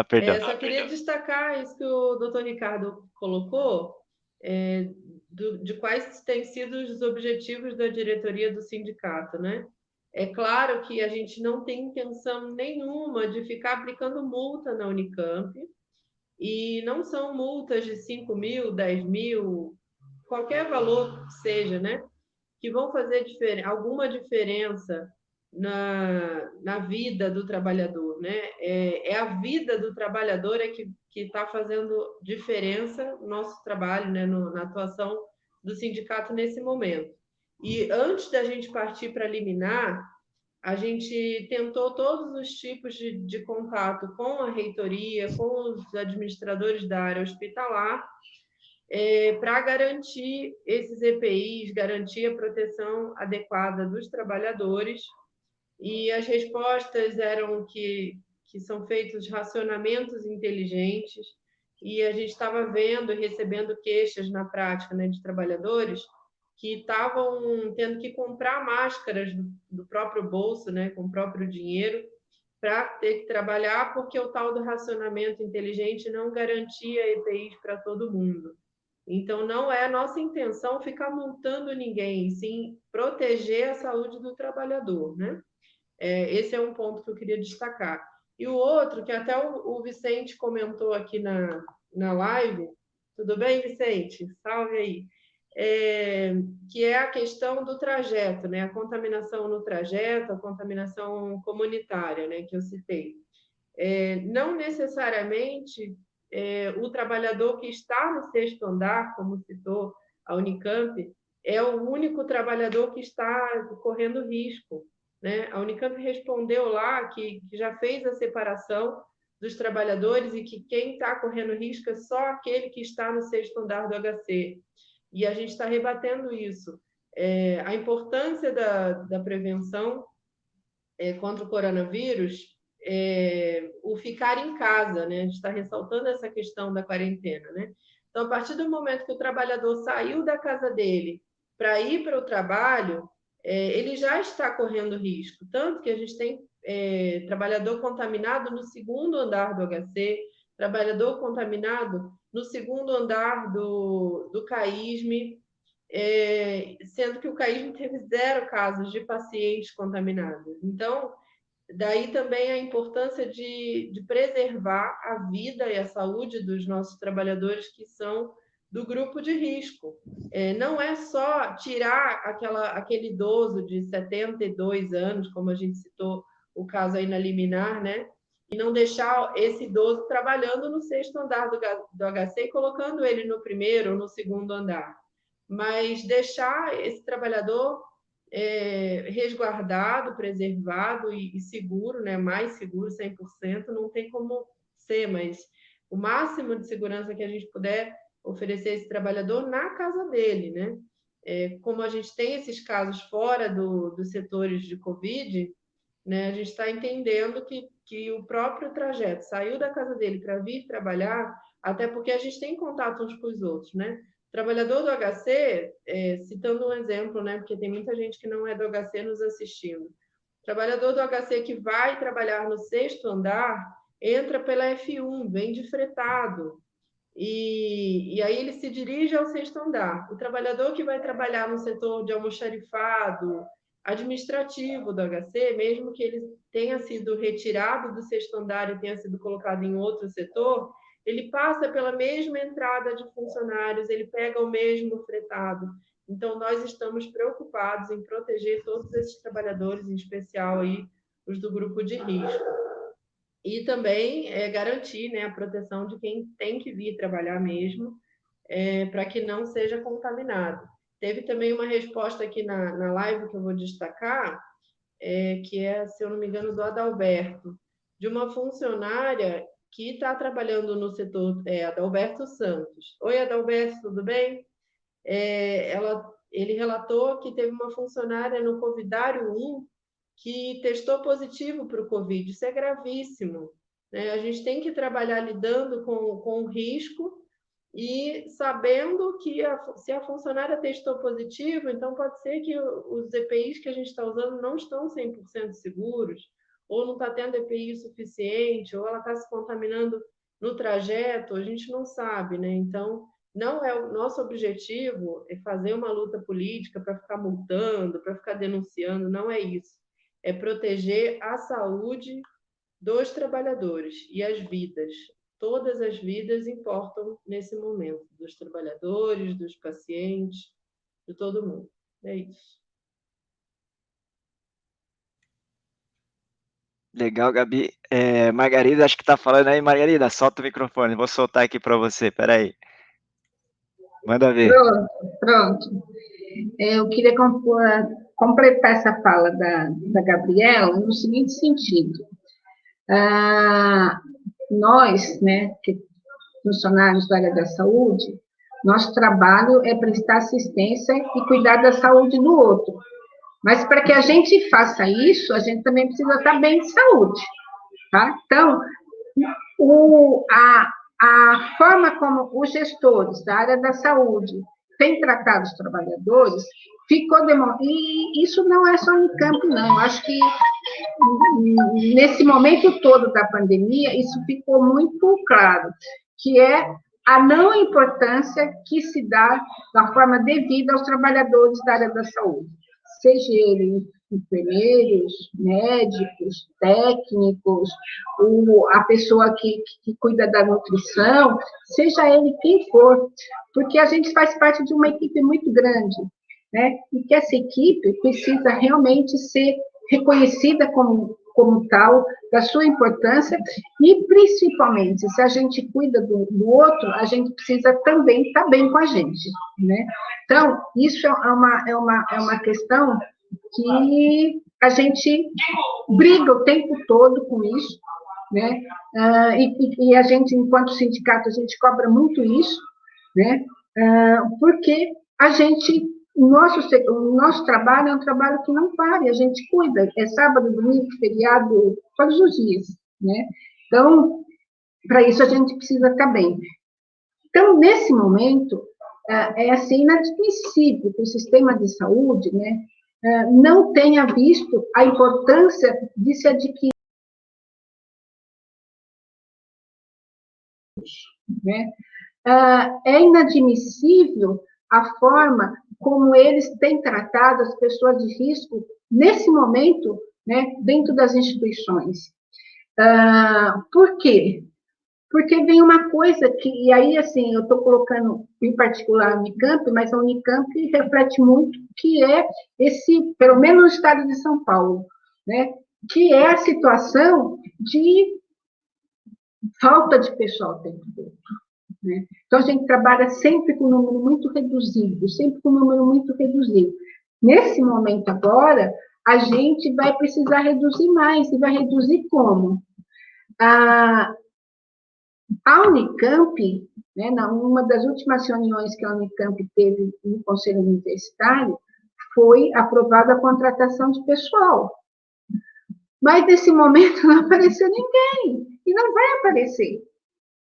Perdão. Eu só queria destacar isso que o doutor Ricardo colocou, de quais têm sido os objetivos da diretoria do sindicato, né? É claro que a gente não tem intenção nenhuma de ficar aplicando multa na Unicamp, e não são multas de 5 mil, 10 mil, qualquer valor que seja, né? Que vão fazer alguma diferença na vida do trabalhador, né? A vida do trabalhador que está fazendo diferença no nosso trabalho, né? Na atuação do sindicato nesse momento. E antes da gente partir para liminar, a gente tentou todos os tipos de contato com a reitoria, com os administradores da área hospitalar, para garantir esses EPIs, garantir a proteção adequada dos trabalhadores. E as respostas eram que são feitos racionamentos inteligentes, e a gente estava vendo e recebendo queixas na prática, né, de trabalhadores que estavam tendo que comprar máscaras do próprio bolso, né, com o próprio dinheiro, para ter que trabalhar, porque o tal do racionamento inteligente não garantia EPIs para todo mundo. Então, não é nossa intenção ficar multando ninguém, sim proteger a saúde do trabalhador, né? Esse é um ponto que eu queria destacar. E o outro, que até o Vicente comentou aqui na live, tudo bem, Vicente? Salve aí. Que é a questão do trajeto, né? A contaminação no trajeto, a contaminação comunitária, né? Que eu citei. Não necessariamente o trabalhador que está no 6º andar, como citou a Unicamp, é o único trabalhador que está correndo risco, né? A Unicamp respondeu lá que já fez a separação dos trabalhadores e que quem está correndo risco é só aquele que está no 6º andar do HC. E a gente está rebatendo isso. A importância da prevenção contra o coronavírus, o ficar em casa, né? A gente está ressaltando essa questão da quarentena, né? Então, a partir do momento que o trabalhador saiu da casa dele para ir para o trabalho, ele já está correndo risco. Tanto que a gente tem trabalhador contaminado no 2º andar do HC, trabalhador contaminado no 2º andar do CAISM, sendo que o CAISM teve 0 casos de pacientes contaminados. Então, daí também a importância de preservar a vida e a saúde dos nossos trabalhadores que são do grupo de risco. Não é só tirar aquele idoso de 72 anos, como a gente citou o caso aí na liminar, né? E não deixar esse idoso trabalhando no 6º andar do HC e colocando ele no 1º ou no 2º andar. Mas deixar esse trabalhador resguardado, preservado e seguro, né? Mais seguro, 100%, não tem como ser, mas o máximo de segurança que a gente puder oferecer a esse trabalhador na casa dele, né? Como a gente tem esses casos fora dos setores de Covid, né? A gente está entendendo que o próprio trajeto saiu da casa dele para vir trabalhar, até porque a gente tem contato uns com os outros, né? Trabalhador do HC, citando um exemplo, né, porque tem muita gente que não é do HC nos assistindo. Trabalhador do HC que vai trabalhar no 6º andar, entra pela F1, vem de fretado, e aí ele se dirige ao 6º andar. O trabalhador que vai trabalhar no setor de almoxarifado, administrativo do HC, mesmo que ele tenha sido retirado do 6º andar e tenha sido colocado em outro setor, ele passa pela mesma entrada de funcionários, ele pega o mesmo fretado. Então, nós estamos preocupados em proteger todos esses trabalhadores, em especial aí, os do grupo de risco. E também garantir, né, a proteção de quem tem que vir trabalhar mesmo, para que não seja contaminado. Teve também uma resposta aqui na live que eu vou destacar, que se eu não me engano, do Adalberto, de uma funcionária que está trabalhando no setor, Adalberto Santos. Oi, Adalberto, tudo bem? Ele relatou que teve uma funcionária no Covidário 1 que testou positivo para o Covid. Isso é gravíssimo, né? A gente tem que trabalhar lidando com o risco e sabendo que se a funcionária testou positivo, então pode ser que os EPIs que a gente está usando não estão 100% seguros, ou não está tendo EPI suficiente, ou ela está se contaminando no trajeto, a gente não sabe, né? Então, não é o nosso objetivo fazer uma luta política para ficar multando, para ficar denunciando, não é isso. É proteger a saúde dos trabalhadores e as vidas. Todas as vidas importam nesse momento, dos trabalhadores, dos pacientes, de todo mundo. É isso. Legal, Gabi. Margarida, acho que está falando aí. Margarida, solta o microfone. Vou soltar aqui para você. Peraí. Manda ver. Pronto. Eu queria completar essa fala da Gabriela no seguinte sentido. Nós, né, que funcionários da área da saúde, nosso trabalho é prestar assistência e cuidar da saúde do outro. Mas para que a gente faça isso, a gente também precisa estar bem de saúde, tá? Então, a forma como os gestores da área da saúde tem tratado os trabalhadores, e isso não é só no campo, não. Eu acho que nesse momento todo da pandemia, isso ficou muito claro, que é a não importância que se dá da forma devida aos trabalhadores da área da saúde, seja eles enfermeiros, médicos, técnicos, a pessoa que cuida da nutrição, seja ele quem for, porque a gente faz parte de uma equipe muito grande, né? E que essa equipe precisa realmente ser reconhecida como tal, da sua importância, e principalmente, se a gente cuida do outro, a gente precisa também estar bem com a gente, né? Então, isso é uma questão que a gente briga o tempo todo com isso, né? E a gente, enquanto sindicato, a gente cobra muito isso, né? Porque a gente, o nosso trabalho é um trabalho que não para, e a gente cuida, é sábado, domingo, feriado, todos os dias, né? Então, para isso a gente precisa estar bem. Então, nesse momento, é assim, inadmissível que o sistema de saúde, né, não tenha visto a importância de se adquirir, né? É inadmissível a forma como eles têm tratado as pessoas de risco nesse momento, né, dentro das instituições. Por quê? Porque vem uma coisa que, e aí, assim, eu estou colocando em particular a Unicamp, mas a Unicamp reflete muito, que é esse, pelo menos no estado de São Paulo, né, que é a situação de falta de pessoal o tempo todo, né? Então, a gente trabalha sempre com um número muito reduzido, sempre com um número muito reduzido. Nesse momento agora, a gente vai precisar reduzir mais, e vai reduzir como? A Unicamp, né, numa das últimas reuniões que a Unicamp teve no Conselho Universitário, foi aprovada a contratação de pessoal. Mas, nesse momento, não apareceu ninguém, e não vai aparecer,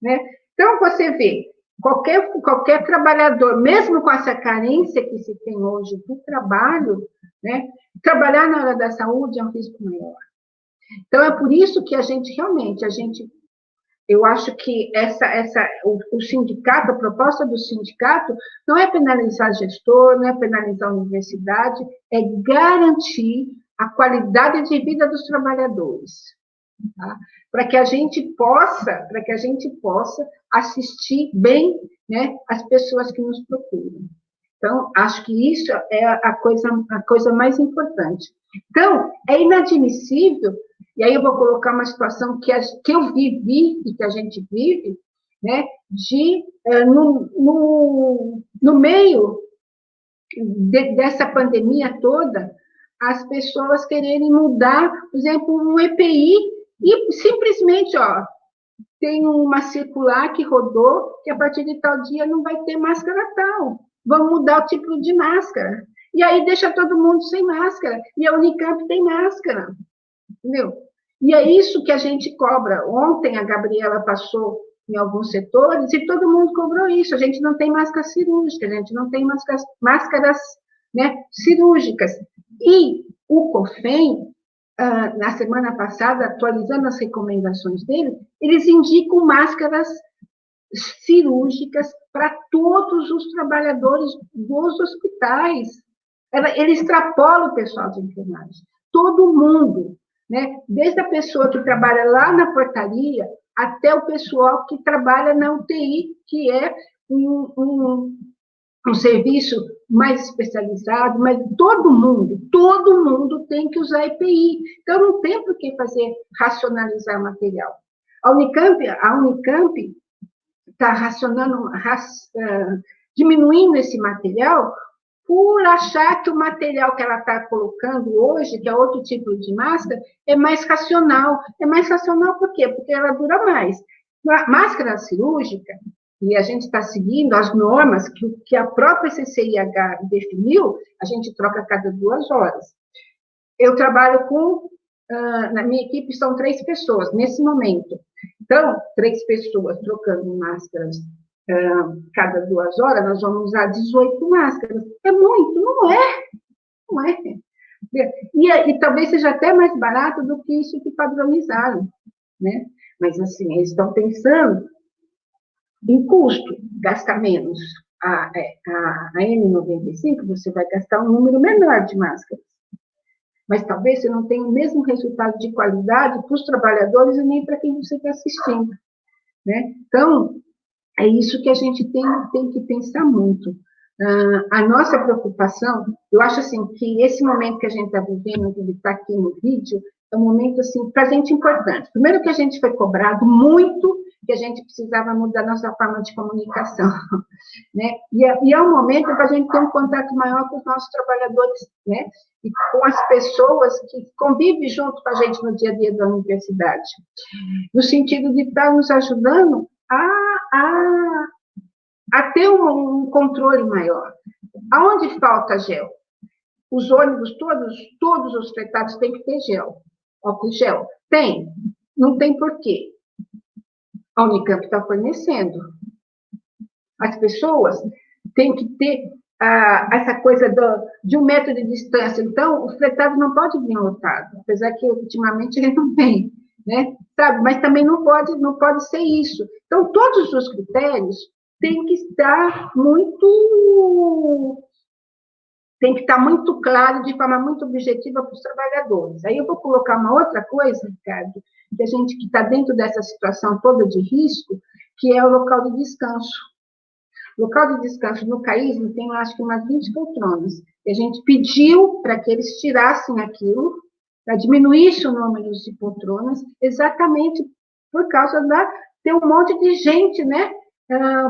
né? Então, você vê, qualquer trabalhador, mesmo com essa carência que se tem hoje do trabalho, né, trabalhar na área da saúde é um risco maior. Então, é por isso que a gente, realmente, eu acho que o sindicato, a proposta do sindicato, não é penalizar gestor, não é penalizar a universidade, é garantir a qualidade de vida dos trabalhadores, tá? Para que a gente possa assistir bem, né, as pessoas que nos procuram. Então, acho que isso é a coisa mais importante. Então, é inadmissível, e aí eu vou colocar uma situação que eu vivi e que a gente vive, né, no meio dessa pandemia toda, as pessoas quererem mudar, por exemplo, um EPI, e simplesmente, tem uma circular que rodou, que a partir de tal dia não vai ter máscara tal. Vamos mudar o tipo de máscara. E aí deixa todo mundo sem máscara. E a Unicamp tem máscara. Entendeu? E é isso que a gente cobra. Ontem a Gabriela passou em alguns setores e todo mundo cobrou isso. A gente não tem máscara cirúrgica, a gente não tem máscaras, né, cirúrgicas. E o COFEM, na semana passada, atualizando as recomendações dele, eles indicam máscaras cirúrgicas para todos os trabalhadores dos hospitais. Ele extrapola o pessoal de enfermagem. Todo mundo, né? Desde a pessoa que trabalha lá na portaria até o pessoal que trabalha na UTI, que é um serviço mais especializado, mas todo mundo tem que usar EPI. Então, não tem por que fazer racionalizar material. A Unicamp está diminuindo esse material por achar que o material que ela está colocando hoje, que é outro tipo de máscara, é mais racional. É mais racional por quê? Porque ela dura mais. Máscara cirúrgica, e a gente está seguindo as normas que a própria CCIH definiu, a gente troca a cada 2 horas. Eu trabalho na minha equipe são 3 pessoas, nesse momento. Então, 3 pessoas trocando máscaras cada 2 horas, nós vamos usar 18 máscaras. É muito, não é? Não é. E talvez seja até mais barato do que isso que padronizaram, né? Mas, assim, eles estão pensando em custo, gastar menos. A N95, você vai gastar um número menor de máscaras. Mas talvez você não tenha o mesmo resultado de qualidade para os trabalhadores e nem para quem você está assistindo, né? Então, é isso que a gente tem que pensar muito. A nossa preocupação, eu acho assim, que esse momento que a gente está vivendo, que ele está aqui no vídeo, é um momento, assim, para a gente importante. Primeiro que a gente foi cobrado muito, que a gente precisava mudar nossa forma de comunicação, né? E é um momento para a gente ter um contato maior com os nossos trabalhadores, né? E com as pessoas que convivem junto com a gente no dia a dia da universidade, no sentido de estar nos ajudando a ter um controle maior. Aonde falta gel? Os ônibus, todos os fretados têm que ter gel. Álcool gel? Tem. Não tem porquê. A Unicamp está fornecendo. As pessoas têm que ter essa coisa de 1 metro de distância. Então, o fretado não pode vir lotado, apesar que ultimamente ele não vem, né? Sabe? Mas também não pode ser isso. Então, todos os critérios têm que estar muito claro, de forma muito objetiva para os trabalhadores. Aí eu vou colocar uma outra coisa, Ricardo, que a gente que está dentro dessa situação toda de risco, que é o local de descanso. O local de descanso no CAISM tem, acho que, umas 20 poltronas. E a gente pediu para que eles tirassem aquilo, para diminuísse o número de poltronas, exatamente por causa ter um monte de gente, né?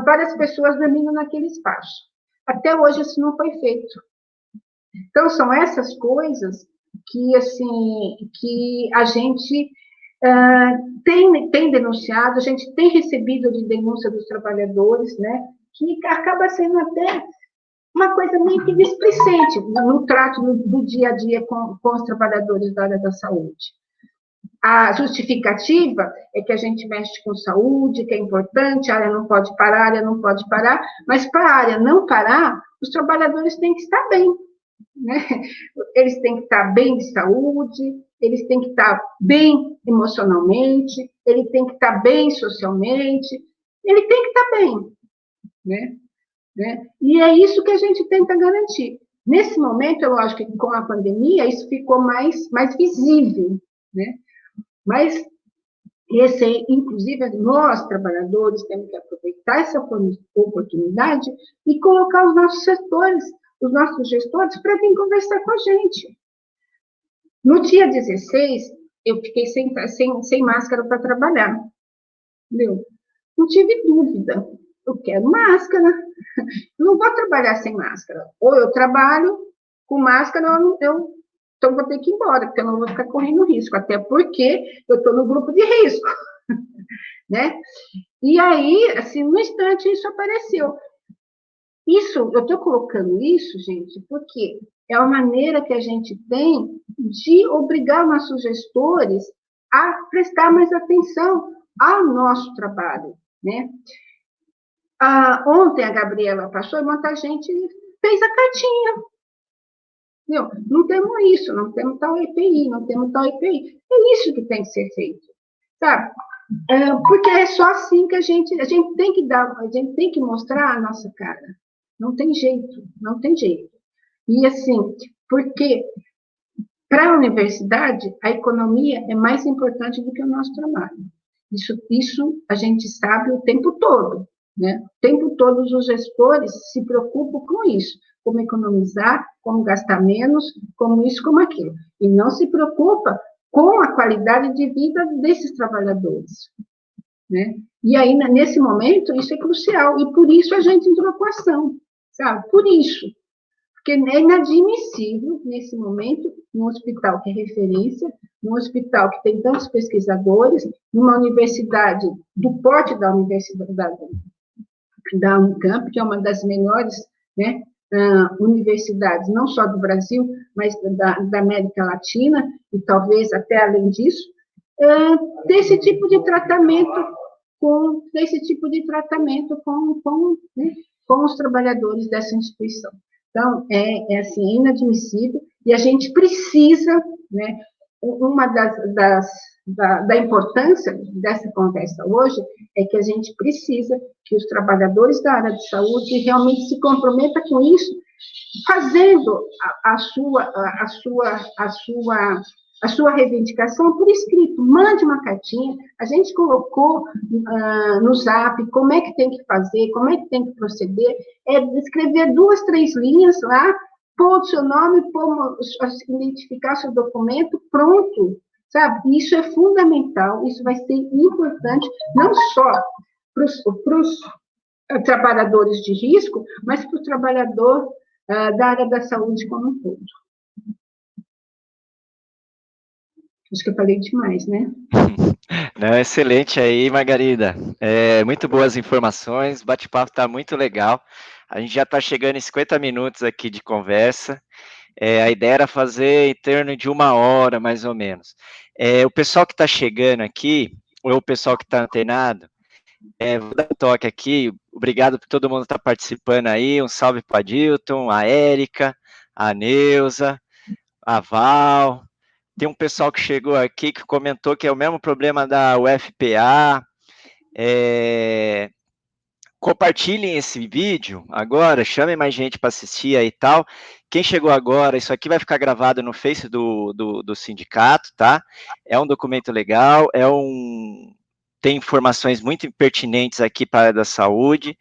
Várias pessoas dormindo naquele espaço. Até hoje isso não foi feito. Então, são essas coisas que, assim, que a gente tem denunciado, a gente tem recebido de denúncia dos trabalhadores, né? Que acaba sendo até uma coisa meio que displicente no trato do dia a dia com os trabalhadores da área da saúde. A justificativa é que a gente mexe com saúde, que é importante, a área não pode parar, mas para a área não parar, os trabalhadores têm que estar bem, né? Eles têm que estar bem de saúde, eles têm que estar bem emocionalmente, ele tem que estar bem socialmente, ele tem que estar bem, né? E é isso que a gente tenta garantir. Nesse momento, é lógico que com a pandemia, isso ficou mais visível, né? Mas, inclusive, nós, trabalhadores, temos que aproveitar essa oportunidade e colocar os nossos gestores, para vir conversar com a gente. No dia 16, eu fiquei sem máscara para trabalhar. Não tive dúvida. Eu quero máscara. Não vou trabalhar sem máscara. Ou eu trabalho com máscara, então vou ter que ir embora, porque eu não vou ficar correndo risco, até porque eu estou no grupo de risco, né? E aí, assim, no instante, isso apareceu. Eu estou colocando isso, gente, porque é uma maneira que a gente tem de obrigar nossos gestores a prestar mais atenção ao nosso trabalho, né? Ontem a Gabriela passou e muita gente fez a cartinha. Não temos isso, não temos tal EPI, não temos tal EPI. É isso que tem que ser feito, sabe? Porque é só assim que a gente tem que mostrar a nossa cara. Não tem jeito. E assim, porque para a universidade, a economia é mais importante do que o nosso trabalho. Isso a gente sabe o tempo todo, né? O tempo todo os gestores se preocupam com isso, como economizar, como gastar menos, como isso, como aquilo. E não se preocupa com a qualidade de vida desses trabalhadores, né? E aí, nesse momento, isso é crucial. E por isso a gente entrou com ação, sabe? Por isso. Porque é inadmissível, nesse momento, num hospital que é referência, num hospital que tem tantos pesquisadores, numa universidade do porte da universidade da Unicamp, que é uma das melhores, né, universidades, não só do Brasil, mas da América Latina, e talvez até além disso, desse tipo de tratamento com esse tipo de tratamento né, com os trabalhadores dessa instituição. Então, assim, inadmissível, e a gente precisa, né, uma da importância dessa conversa hoje é que a gente precisa que os trabalhadores da área de saúde realmente se comprometam com isso, fazendo a sua reivindicação por escrito. Mande uma cartinha, a gente colocou no Zap como é que tem que fazer, como é que tem que proceder, escrever 2, 3 linhas lá, pôr o seu nome, identificar seu documento, pronto, sabe? Isso é fundamental, isso vai ser importante, não só para os trabalhadores de risco, mas para o trabalhador da área da saúde como um todo. Acho que eu falei demais, né? Não, excelente aí, Margarida. Muito boas informações, o bate-papo está muito legal. A gente já está chegando em 50 minutos aqui de conversa. A ideia era fazer em torno de 1 hora, mais ou menos. O pessoal que está chegando aqui, ou o pessoal que está antenado, vou dar um toque aqui. Obrigado por todo mundo estar participando aí. Um salve para a Dilton, a Érica, a Neuza, a Val. Tem um pessoal que chegou aqui que comentou que é o mesmo problema da UFPA. Compartilhem esse vídeo agora, chamem mais gente para assistir aí e tal. Quem chegou agora, isso aqui vai ficar gravado no Face do sindicato, tá? É um documento legal, tem informações muito pertinentes aqui para a área da saúde.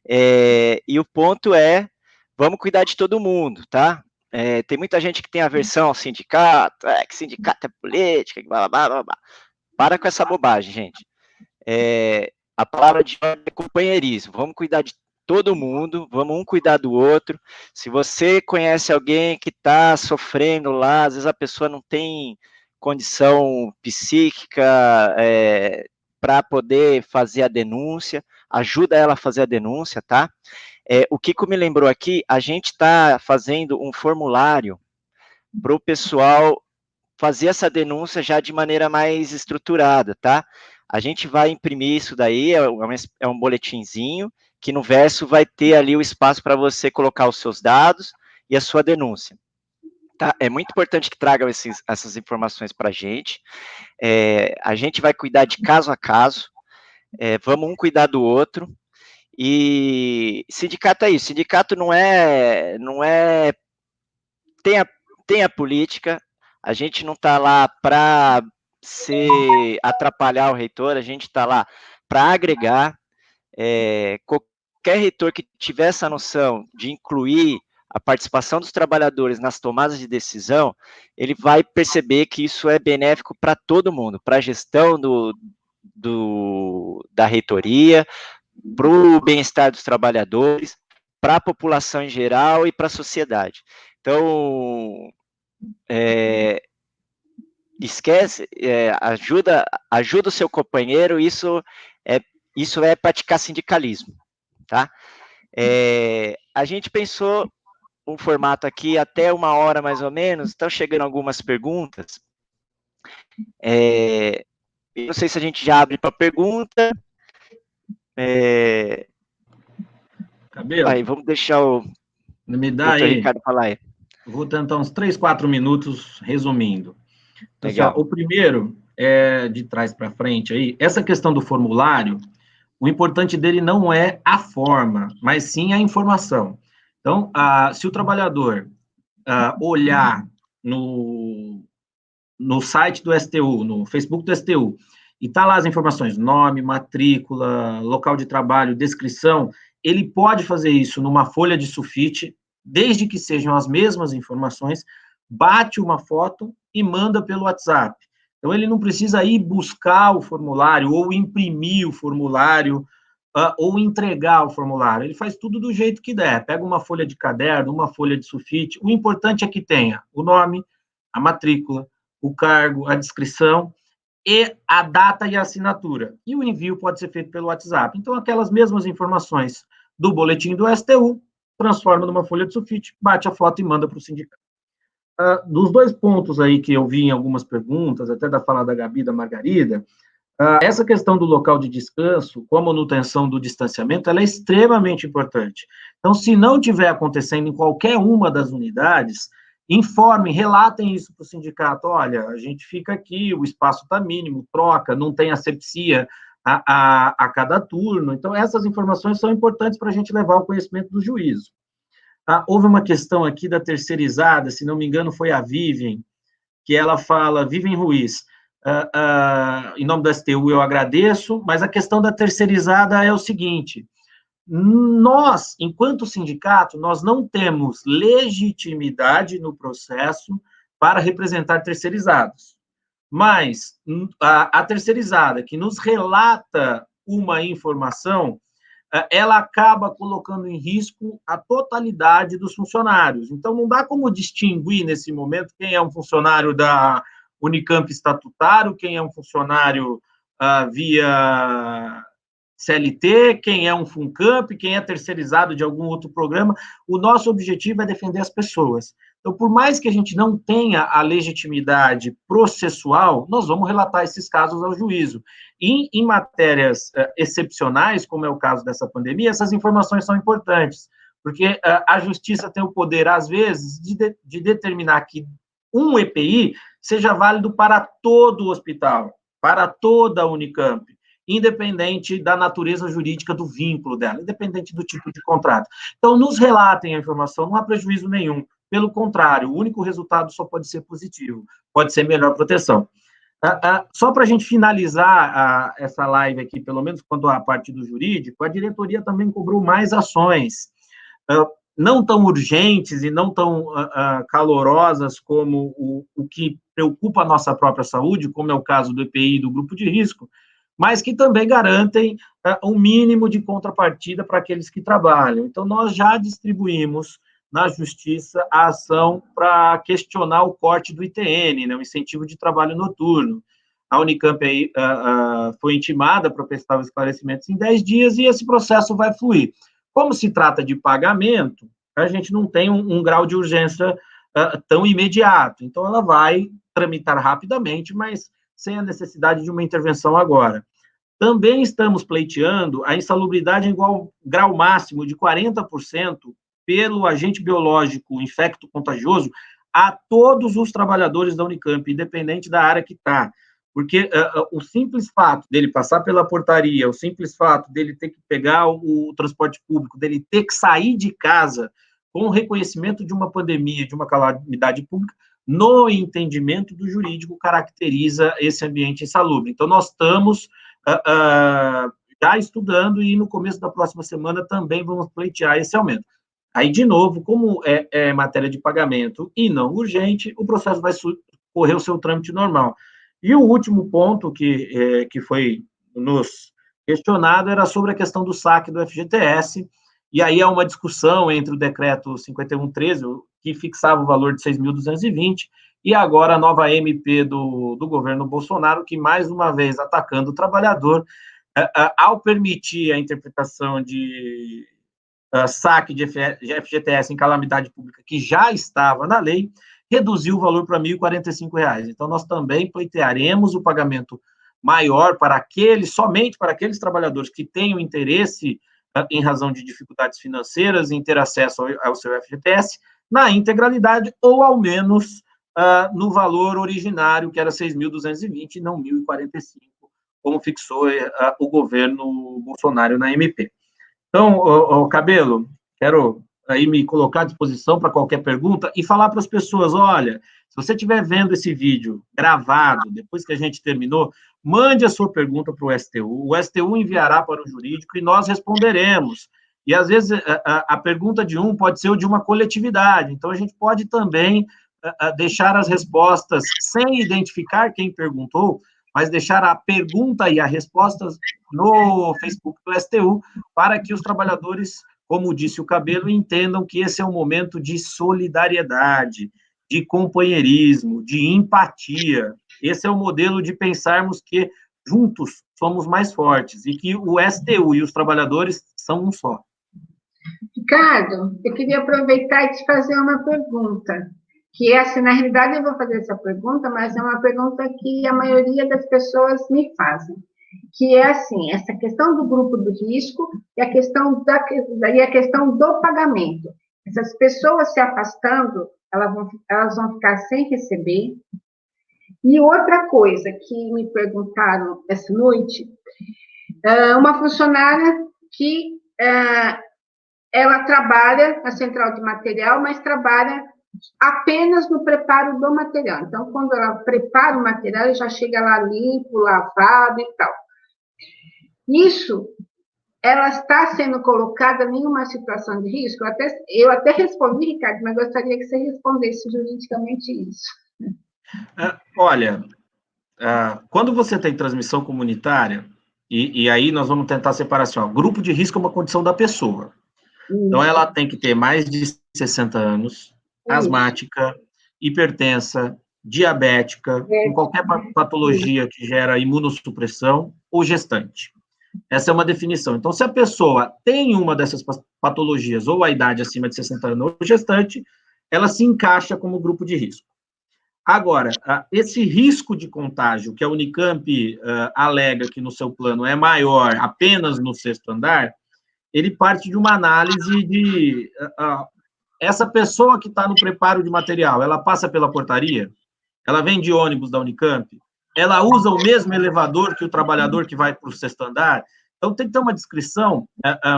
E o ponto é, vamos cuidar de todo mundo, tá? Tem muita gente que tem aversão ao sindicato, que sindicato é política, blá, blá, blá, blá. Para com essa bobagem, gente. A palavra de ordem é companheirismo. Vamos cuidar de todo mundo, vamos um cuidar do outro. Se você conhece alguém que está sofrendo lá, às vezes a pessoa não tem condição psíquica para poder fazer a denúncia, ajuda ela a fazer a denúncia, tá? O Kiko me lembrou aqui, a gente está fazendo um formulário para o pessoal fazer essa denúncia já de maneira mais estruturada, tá? A gente vai imprimir isso daí, é um boletinzinho, que no verso vai ter ali o espaço para você colocar os seus dados e a sua denúncia. Tá? É muito importante que tragam essas informações para a gente. A gente vai cuidar de caso a caso, vamos um cuidar do outro. E sindicato é isso, sindicato não é tem a política, a gente não está lá para atrapalhar o reitor, a gente está lá para agregar. Qualquer reitor que tiver essa noção de incluir a participação dos trabalhadores nas tomadas de decisão, ele vai perceber que isso é benéfico para todo mundo, para a gestão da reitoria, para o bem-estar dos trabalhadores, para a população em geral e para a sociedade. Então, esquece, ajuda o seu companheiro, isso é praticar sindicalismo, tá? A gente pensou um formato aqui até 1 hora mais ou menos, estão chegando algumas perguntas. Não sei se a gente já abre para pergunta. Cabelo, aí, vamos deixar o Dr. Ricardo falar aí. Vou tentar uns 3, 4 minutos resumindo. Então, Legal. o primeiro é de trás para frente aí. Essa questão do formulário, o importante dele não é a forma, mas sim a informação. Então, se o trabalhador olhar no site do STU, no Facebook do STU, e tá lá as informações, nome, matrícula, local de trabalho, descrição, ele pode fazer isso numa folha de sulfite, desde que sejam as mesmas informações, bate uma foto e manda pelo WhatsApp. Então, ele não precisa ir buscar o formulário, ou imprimir o formulário, ou entregar o formulário. Ele faz tudo do jeito que der. Pega uma folha de caderno, uma folha de sulfite. O importante é que tenha o nome, a matrícula, o cargo, a descrição, e a data e a assinatura. E o envio pode ser feito pelo WhatsApp. Então, aquelas mesmas informações do boletim do STU, transforma numa folha de sulfite, bate a foto e manda para o sindicato. Dos 2 pontos aí que eu vi em algumas perguntas, até da fala da Gabi e da Margarida, Essa questão do local de descanso, com a manutenção do distanciamento, ela é extremamente importante. Então, se não estiver acontecendo em qualquer uma das unidades, informem, relatem isso para o sindicato. Olha, a gente fica aqui, o espaço está mínimo, troca, não tem asepsia a cada turno. Então, essas informações são importantes para a gente levar ao conhecimento do juízo. Houve uma questão aqui da terceirizada, se não me engano, foi a Vivian, que ela fala, Vivian Ruiz, em nome do STU eu agradeço, mas a questão da terceirizada é o seguinte, nós, enquanto sindicato, nós não temos legitimidade no processo para representar terceirizados, mas a terceirizada que nos relata uma informação, ela acaba colocando em risco a totalidade dos funcionários. Então, não dá como distinguir, nesse momento, quem é um funcionário da Unicamp estatutário, quem é um funcionário via CLT, quem é um FUNCAMP, quem é terceirizado de algum outro programa. O nosso objetivo é defender as pessoas. Então, por mais que a gente não tenha a legitimidade processual, nós vamos relatar esses casos ao juízo. E em matérias excepcionais, como é o caso dessa pandemia, essas informações são importantes, porque a justiça tem o poder, às vezes, de determinar que um EPI seja válido para todo o hospital, para toda a Unicamp, independente da natureza jurídica do vínculo dela, independente do tipo de contrato. Então, nos relatem a informação, não há prejuízo nenhum. Pelo contrário, o único resultado só pode ser positivo, pode ser melhor proteção. Só para a gente finalizar essa live aqui, pelo menos quanto à parte do jurídico, a diretoria também cobrou mais ações, não tão urgentes e não tão calorosas como o que preocupa a nossa própria saúde, como é o caso do EPI e do grupo de risco, mas que também garantem um mínimo de contrapartida para aqueles que trabalham. Então, nós já distribuímos na Justiça a ação para questionar o corte do ITN, né, o incentivo de trabalho noturno. A Unicamp aí, foi intimada para prestar os esclarecimentos em 10 dias e esse processo vai fluir. Como se trata de pagamento, a gente não tem um grau de urgência tão imediato, então ela vai tramitar rapidamente, mas sem a necessidade de uma intervenção agora. Também estamos pleiteando a insalubridade em grau máximo de 40% pelo agente biológico infecto-contagioso a todos os trabalhadores da Unicamp, independente da área que está. Porque o simples fato dele passar pela portaria, o simples fato dele ter que pegar o transporte público, dele ter que sair de casa com o reconhecimento de uma pandemia, de uma calamidade pública, no entendimento do jurídico, caracteriza esse ambiente insalubre. Então, nós estamos já estudando e no começo da próxima semana também vamos pleitear esse aumento. Aí, de novo, como é matéria de pagamento e não urgente, o processo vai correr o seu trâmite normal. E o último ponto que foi nos questionado era sobre a questão do saque do FGTS, e aí há uma discussão entre o decreto 5113, que fixava o valor de 6.220, e agora a nova MP do governo Bolsonaro, que, mais uma vez, atacando o trabalhador, ao permitir a interpretação de saque de FGTS em calamidade pública, que já estava na lei, reduziu o valor para R$ 1.045. Então, nós também pleitearemos o pagamento maior somente para aqueles trabalhadores que tenham interesse, em razão de dificuldades financeiras, em ter acesso ao seu FGTS, na integralidade, ou ao menos no valor originário, que era 6.220 e não 1.045, como fixou o governo Bolsonaro na MP. Então, Cabelo, quero aí me colocar à disposição para qualquer pergunta e falar para as pessoas, olha, se você estiver vendo esse vídeo gravado, depois que a gente terminou, mande a sua pergunta para o STU, o STU enviará para o jurídico e nós responderemos. E, às vezes, a pergunta de um pode ser o de uma coletividade, então a gente pode também deixar as respostas sem identificar quem perguntou, mas deixar a pergunta e a resposta no Facebook do STU, para que os trabalhadores, como disse o Cabelo, entendam que esse é um momento de solidariedade, de companheirismo, de empatia. Esse é o modelo de pensarmos que juntos somos mais fortes e que o STU e os trabalhadores são um só. Ricardo, eu queria aproveitar e te fazer uma pergunta. que é assim, na realidade eu vou fazer essa pergunta, mas é uma pergunta que a maioria das pessoas me fazem, que é assim, essa questão do grupo do risco e a questão do pagamento. Essas pessoas se afastando, elas vão ficar sem receber. E outra coisa que me perguntaram essa noite, uma funcionária que ela trabalha na central de material, mas trabalha apenas no preparo do material. Então, quando ela prepara o material, já chega lá limpo, lavado e tal. Isso, ela está sendo colocada em uma situação de risco? Eu até respondi, Ricardo, mas gostaria que você respondesse juridicamente isso. Olha, quando você tem transmissão comunitária, e aí nós vamos tentar separar assim, ó, grupo de risco é uma condição da pessoa. Então, ela tem que ter mais de 60 anos, asmática, hipertensa, diabética, com qualquer patologia que gera imunossupressão ou gestante. Essa é uma definição. Então, se a pessoa tem uma dessas patologias, ou a idade acima de 60 anos ou gestante, ela se encaixa como grupo de risco. Agora, esse risco de contágio que a Unicamp alega que no seu plano é maior apenas no 6º andar, ele parte de uma análise de essa pessoa que está no preparo de material, ela passa pela portaria? Ela vem de ônibus da Unicamp? Ela usa o mesmo elevador que o trabalhador que vai para o 6º andar? Então, tem que ter uma descrição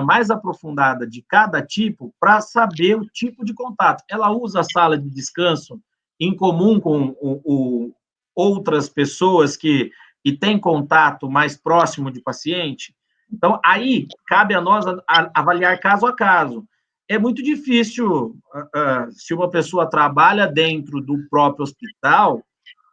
mais aprofundada de cada tipo para saber o tipo de contato. Ela usa a sala de descanso em comum com outras pessoas que têm contato mais próximo de paciente? Então, aí, cabe a nós avaliar caso a caso. É muito difícil, se uma pessoa trabalha dentro do próprio hospital,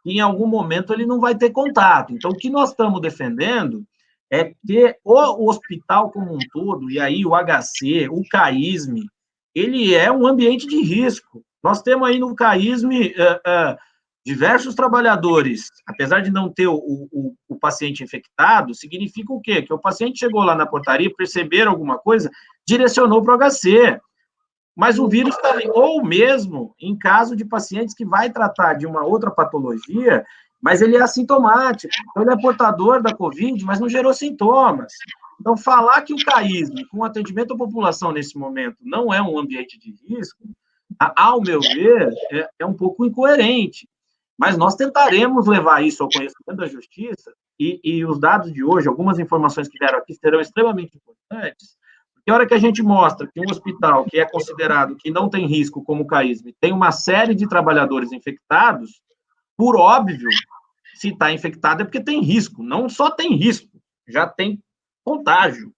em algum momento ele não vai ter contato. Então, o que nós estamos defendendo é que o hospital como um todo, e aí o HC, o CAISM, ele é um ambiente de risco. Nós temos aí no CAISM diversos trabalhadores, apesar de não ter o paciente infectado, significa o quê? Que o paciente chegou lá na portaria, perceberam alguma coisa, direcionou para o HC. Mas o vírus também, ou mesmo em caso de pacientes que vai tratar de uma outra patologia, mas ele é assintomático. Então, ele é portador da Covid, mas não gerou sintomas. Então, falar que o CAISM, com atendimento à população nesse momento, não é um ambiente de risco, ao meu ver, é um pouco incoerente. Mas nós tentaremos levar isso ao conhecimento da Justiça, e os dados de hoje, algumas informações que deram aqui, serão extremamente importantes, porque a hora que a gente mostra que um hospital que é considerado que não tem risco, como o CAISM, tem uma série de trabalhadores infectados, por óbvio, se está infectado é porque tem risco, não só tem risco, já tem contágio.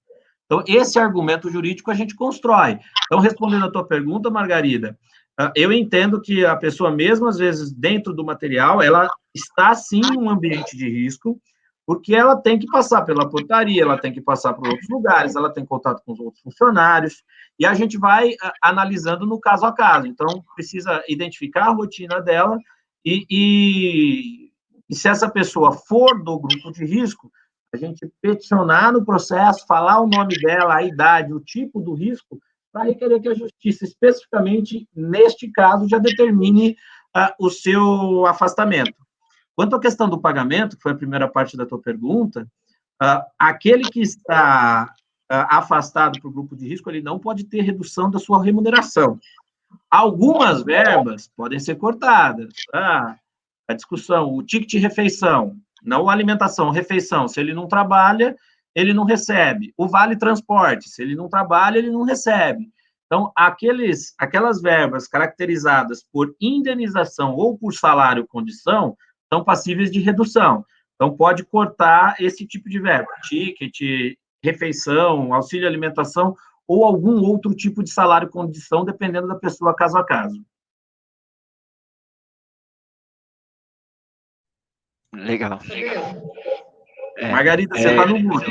Então, esse argumento jurídico a gente constrói. Então, respondendo a tua pergunta, Margarida, eu entendo que a pessoa, mesmo às vezes dentro do material, ela está sim em um ambiente de risco, porque ela tem que passar pela portaria, ela tem que passar por outros lugares, ela tem contato com os outros funcionários, e a gente vai analisando no caso a caso. Então, precisa identificar a rotina dela e se essa pessoa for do grupo de risco, a gente peticionar no processo, falar o nome dela, a idade, o tipo do risco, para requerer que a Justiça, especificamente neste caso, já determine o seu afastamento. Quanto à questão do pagamento, que foi a primeira parte da tua pergunta, aquele que está afastado para o grupo de risco, ele não pode ter redução da sua remuneração. Algumas verbas podem ser cortadas. A discussão, o ticket de refeição, não a alimentação, refeição, se ele não trabalha, ele não recebe. O vale transporte, se ele não trabalha, ele não recebe. Então, aquelas verbas caracterizadas por indenização ou por salário condição são passíveis de redução. Então, pode cortar esse tipo de verba, ticket, refeição, auxílio alimentação ou algum outro tipo de salário condição, dependendo da pessoa caso a caso. Legal. Margarida, você está no mudo.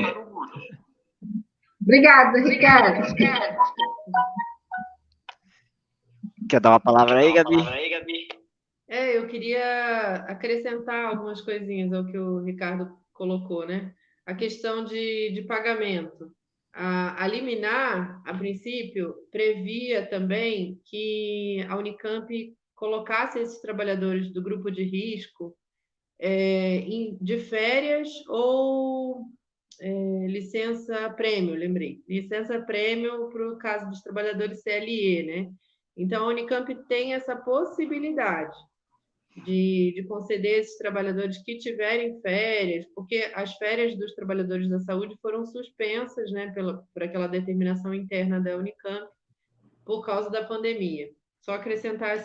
Obrigada, Ricardo. Quer dar uma palavra aí, Gabi? Eu queria acrescentar algumas coisinhas ao que o Ricardo colocou, né? A questão de pagamento. A liminar, a princípio, previa também que a Unicamp colocasse esses trabalhadores do grupo de risco de férias ou licença prêmio, lembrei. Licença prêmio para o caso dos trabalhadores CLE, né? Então, a Unicamp tem essa possibilidade de conceder esses trabalhadores que tiverem férias, porque as férias dos trabalhadores da saúde foram suspensas, né, por aquela determinação interna da Unicamp por causa da pandemia. Só acrescentar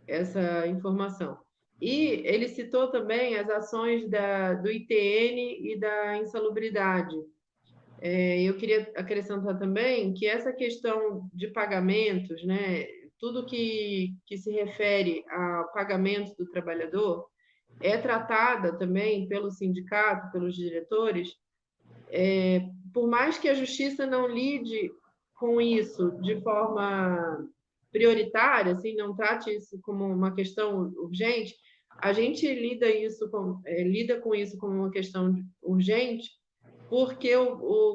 essa informação. E ele citou também as ações do ITN e da insalubridade. Eu queria acrescentar também que essa questão de pagamentos, né, tudo que se refere ao pagamento do trabalhador, é tratada também pelo sindicato, pelos diretores, por mais que a justiça não lide com isso de forma prioritária, assim, não trate isso como uma questão urgente, a gente lida com isso como uma questão urgente, porque,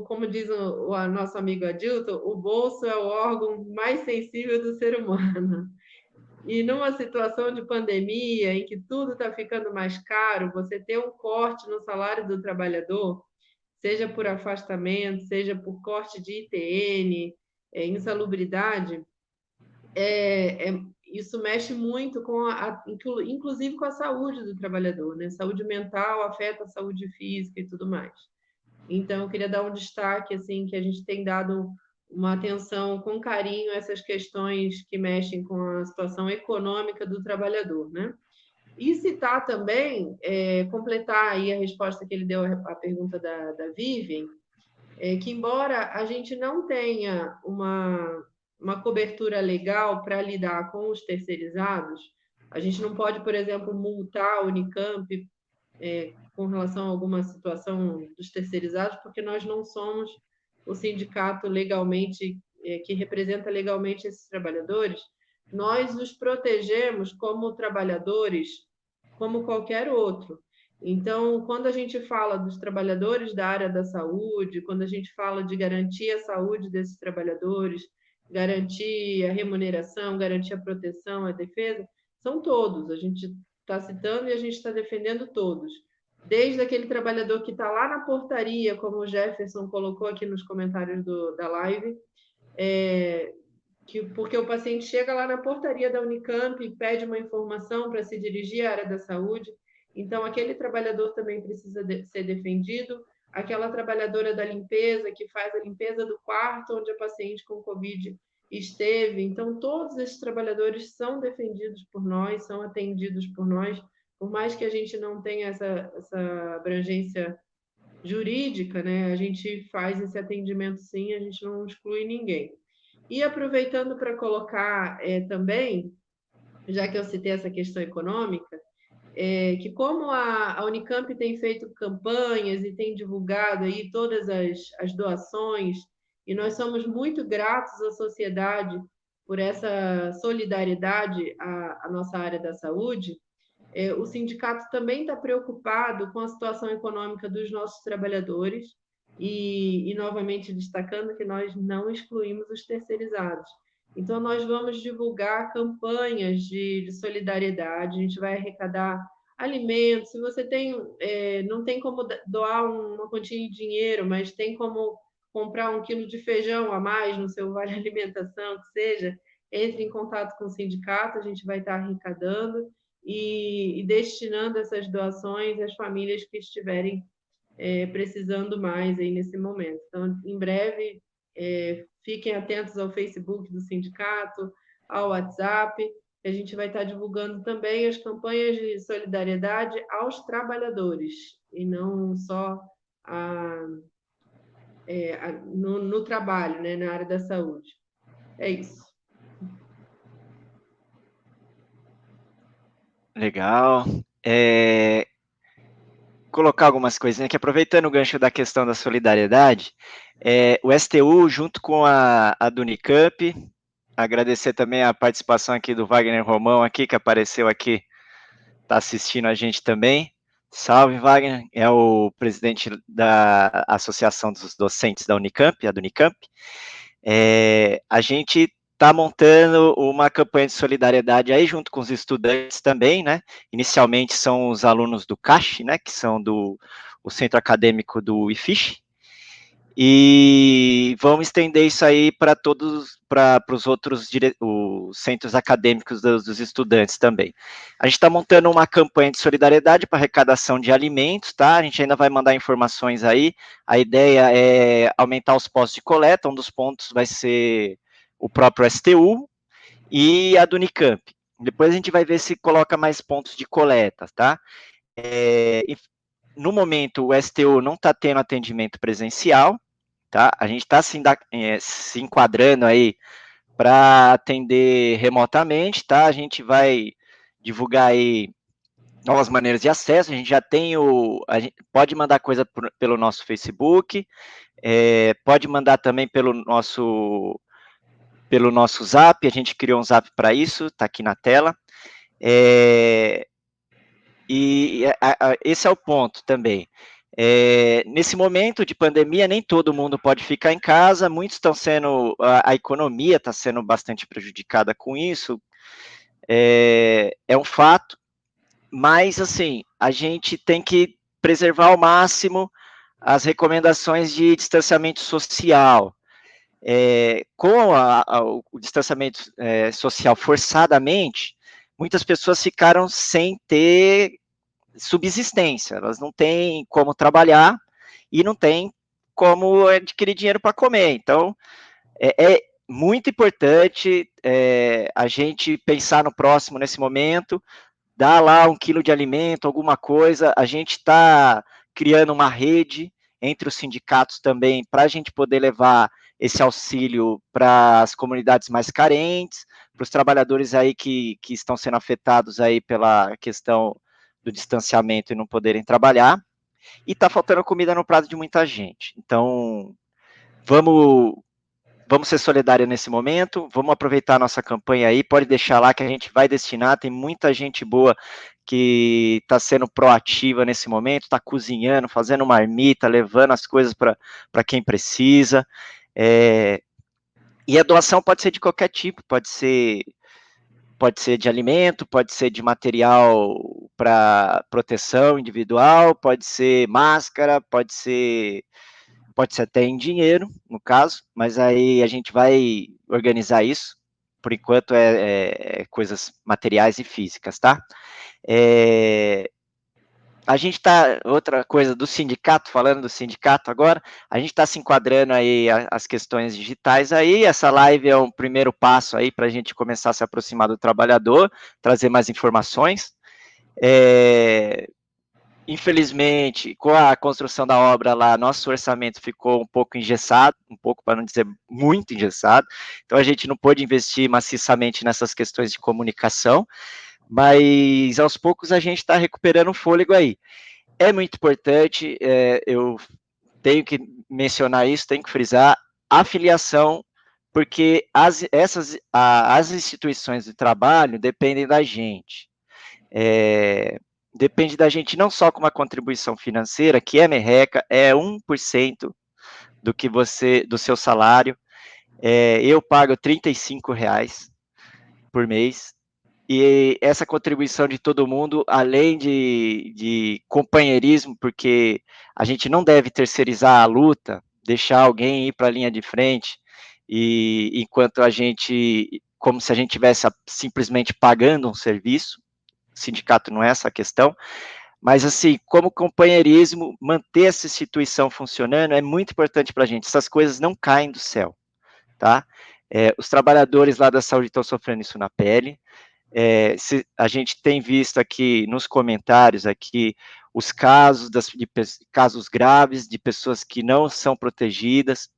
como diz o nosso amigo Adilton, o bolso é o órgão mais sensível do ser humano. E numa situação de pandemia, em que tudo está ficando mais caro, você ter um corte no salário do trabalhador, seja por afastamento, seja por corte de ITN, insalubridade, isso mexe muito inclusive com a saúde do trabalhador, né? Saúde mental afeta a saúde física e tudo mais. Então, eu queria dar um destaque, assim, que a gente tem dado uma atenção com carinho a essas questões que mexem com a situação econômica do trabalhador, né? E citar também, completar aí a resposta que ele deu à pergunta da Vivian, que embora a gente não tenha uma cobertura legal para lidar com os terceirizados, a gente não pode, por exemplo, multar a Unicamp com relação a alguma situação dos terceirizados, porque nós não somos o sindicato legalmente, que representa legalmente esses trabalhadores, nós os protegemos como trabalhadores, como qualquer outro. Então, quando a gente fala dos trabalhadores da área da saúde, quando a gente fala de garantir a saúde desses trabalhadores, garantir a remuneração, garantir a proteção, a defesa, são todos. A gente está citando e a gente está defendendo todos. Desde aquele trabalhador que está lá na portaria, como o Jefferson colocou aqui nos comentários da live, porque o paciente chega lá na portaria da Unicamp e pede uma informação para se dirigir à área da saúde, então aquele trabalhador também precisa ser defendido, aquela trabalhadora da limpeza que faz a limpeza do quarto onde a paciente com Covid esteve, então todos esses trabalhadores são defendidos por nós, são atendidos por nós, por mais que a gente não tenha essa abrangência jurídica, né, a gente faz esse atendimento sim, a gente não exclui ninguém. E aproveitando para colocar também, já que eu citei essa questão econômica, que como a Unicamp tem feito campanhas e tem divulgado aí todas as doações, e nós somos muito gratos à sociedade por essa solidariedade à nossa área da saúde, o sindicato também está preocupado com a situação econômica dos nossos trabalhadores e novamente destacando que nós não excluímos os terceirizados. Então, nós vamos divulgar campanhas de solidariedade, a gente vai arrecadar alimentos. Se você não tem como doar uma quantia de dinheiro, mas tem como comprar 1 quilo de feijão a mais no seu vale alimentação, que seja, entre em contato com o sindicato, a gente vai estar arrecadando e destinando essas doações às famílias que estiverem precisando mais aí nesse momento. Então, em breve, fiquem atentos ao Facebook do sindicato, ao WhatsApp, a gente vai estar divulgando também as campanhas de solidariedade aos trabalhadores, e não só no trabalho, né, na área da saúde. É isso. Legal. Colocar algumas coisinhas aqui, aproveitando o gancho da questão da solidariedade, o STU, junto com a do Unicamp, agradecer também a participação aqui do Wagner Romão, aqui, que apareceu aqui, está assistindo a gente também. Salve, Wagner, é o presidente da Associação dos Docentes da Unicamp, a do Unicamp. A gente está montando uma campanha de solidariedade aí junto com os estudantes também, né? Inicialmente são os alunos do CACH, né? Que são o Centro Acadêmico do IFISH, e vamos estender isso aí para todos, para os outros os centros acadêmicos dos estudantes também. A gente está montando uma campanha de solidariedade para arrecadação de alimentos, tá? A gente ainda vai mandar informações aí. A ideia é aumentar os postos de coleta. Um dos pontos vai ser o próprio STU e a do Unicamp. Depois a gente vai ver se coloca mais pontos de coleta, tá? No momento, o STU não está tendo atendimento presencial, tá? A gente está se enquadrando aí para atender remotamente, tá? A gente vai divulgar aí novas maneiras de acesso. A gente já tem a gente pode mandar coisa pelo nosso Facebook, pode mandar também pelo nosso Zap. A gente criou um Zap para isso, está aqui na tela. Esse é o ponto também. Nesse momento de pandemia, nem todo mundo pode ficar em casa, muitos estão sendo, a economia está sendo bastante prejudicada com isso, é um fato, mas, assim, a gente tem que preservar ao máximo as recomendações de distanciamento social. Com o distanciamento social forçadamente, muitas pessoas ficaram sem ter subsistência, elas não têm como trabalhar e não têm como adquirir dinheiro para comer. Então, é muito importante a gente pensar no próximo nesse momento, dar lá 1 quilo de alimento, alguma coisa. A gente está criando uma rede entre os sindicatos também para a gente poder levar esse auxílio para as comunidades mais carentes, para os trabalhadores aí que estão sendo afetados aí pela questão do distanciamento e não poderem trabalhar, e está faltando comida no prato de muita gente. Então, vamos ser solidários nesse momento, vamos aproveitar a nossa campanha aí, pode deixar lá que a gente vai destinar, tem muita gente boa que está sendo proativa nesse momento, está cozinhando, fazendo marmita, levando as coisas para quem precisa, e a doação pode ser de qualquer tipo, pode ser de alimento, pode ser de material para proteção individual, pode ser máscara, pode ser até em dinheiro, no caso, mas aí a gente vai organizar isso. Por enquanto coisas materiais e físicas, tá? A gente está, outra coisa do sindicato, falando do sindicato agora, a gente está se enquadrando aí as questões digitais aí, essa live é um primeiro passo aí para a gente começar a se aproximar do trabalhador, trazer mais informações. Infelizmente, com a construção da obra lá, nosso orçamento ficou um pouco engessado, um pouco, para não dizer muito engessado, então a gente não pôde investir maciçamente nessas questões de comunicação, mas aos poucos a gente está recuperando o fôlego aí. É muito importante, eu tenho que mencionar isso, tenho que frisar, a filiação, porque as instituições de trabalho dependem da gente. Depende da gente não só com uma contribuição financeira, que é merreca, é 1% do seu salário. Eu pago R$35 por mês, e essa contribuição de todo mundo, além de companheirismo, porque a gente não deve terceirizar a luta, deixar alguém ir para a linha de frente, e enquanto a gente, como se a gente estivesse simplesmente pagando um serviço. O sindicato não é essa a questão, mas, assim, como companheirismo, manter essa instituição funcionando é muito importante para a gente. Essas coisas não caem do céu, tá? Os trabalhadores lá da saúde estão sofrendo isso na pele. A gente tem visto aqui nos comentários aqui os casos casos graves de pessoas que não são protegidas.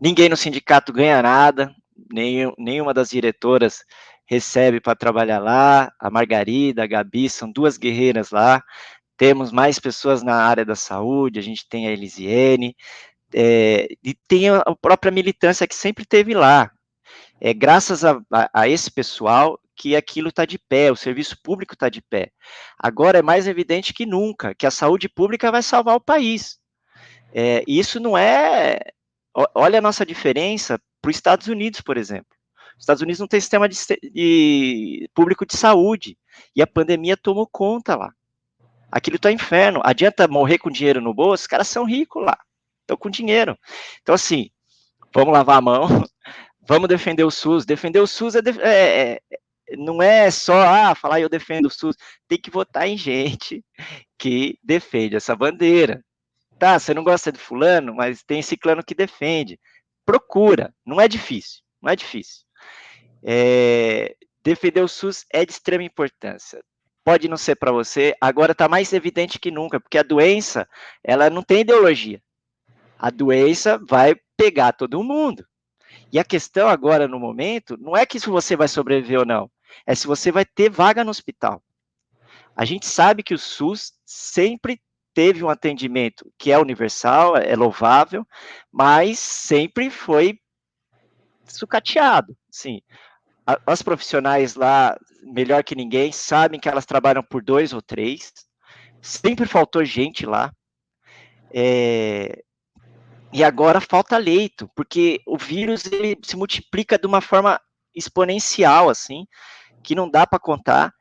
Ninguém no sindicato ganha nada, nenhuma das diretoras recebe para trabalhar lá. A Margarida, a Gabi, são 2 guerreiras lá. Temos mais pessoas na área da saúde, a gente tem a Elisiene, e tem a própria militância que sempre teve lá. Graças a esse pessoal que aquilo está de pé, o serviço público está de pé. Agora é mais evidente que nunca que a saúde pública vai salvar o país. Isso não é olha a nossa diferença para os Estados Unidos, por exemplo. Os Estados Unidos não tem sistema público de saúde, e a pandemia tomou conta lá. Aquilo tá inferno. Adianta morrer com dinheiro no bolso? Os caras são ricos lá, estão com dinheiro. Então, assim, vamos lavar a mão, vamos defender o SUS. Defender o SUS não é só falar eu defendo o SUS, tem que votar em gente que defende essa bandeira. Tá, você não gosta de fulano, mas tem ciclano que defende. Procura, não é difícil, não é difícil. Defender o SUS é de extrema importância. Pode não ser para você, agora está mais evidente que nunca, porque a doença, ela não tem ideologia. A doença vai pegar todo mundo. E a questão agora, no momento, não é que se você vai sobreviver ou não, é se você vai ter vaga no hospital. A gente sabe que o SUS sempre teve um atendimento que é universal, é louvável, mas sempre foi sucateado, sim. As profissionais lá, melhor que ninguém, sabem que elas trabalham por 2 ou 3, sempre faltou gente lá, e agora falta leito, porque o vírus ele se multiplica de uma forma exponencial, assim, que não dá para contar,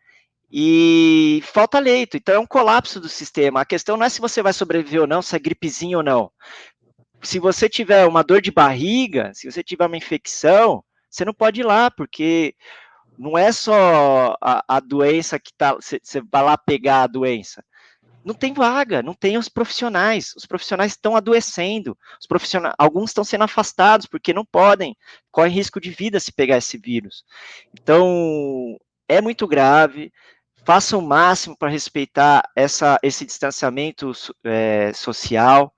e falta leito, então é um colapso do sistema. A questão não é se você vai sobreviver ou não, se é gripezinha ou não. Se você tiver uma dor de barriga, se você tiver uma infecção, você não pode ir lá, porque não é só a doença que tá, você vai lá pegar a doença. Não tem vaga, não tem os profissionais estão adoecendo, alguns estão sendo afastados porque não podem, correm risco de vida se pegar esse vírus. Então, é muito grave, faça o máximo para respeitar esse distanciamento social,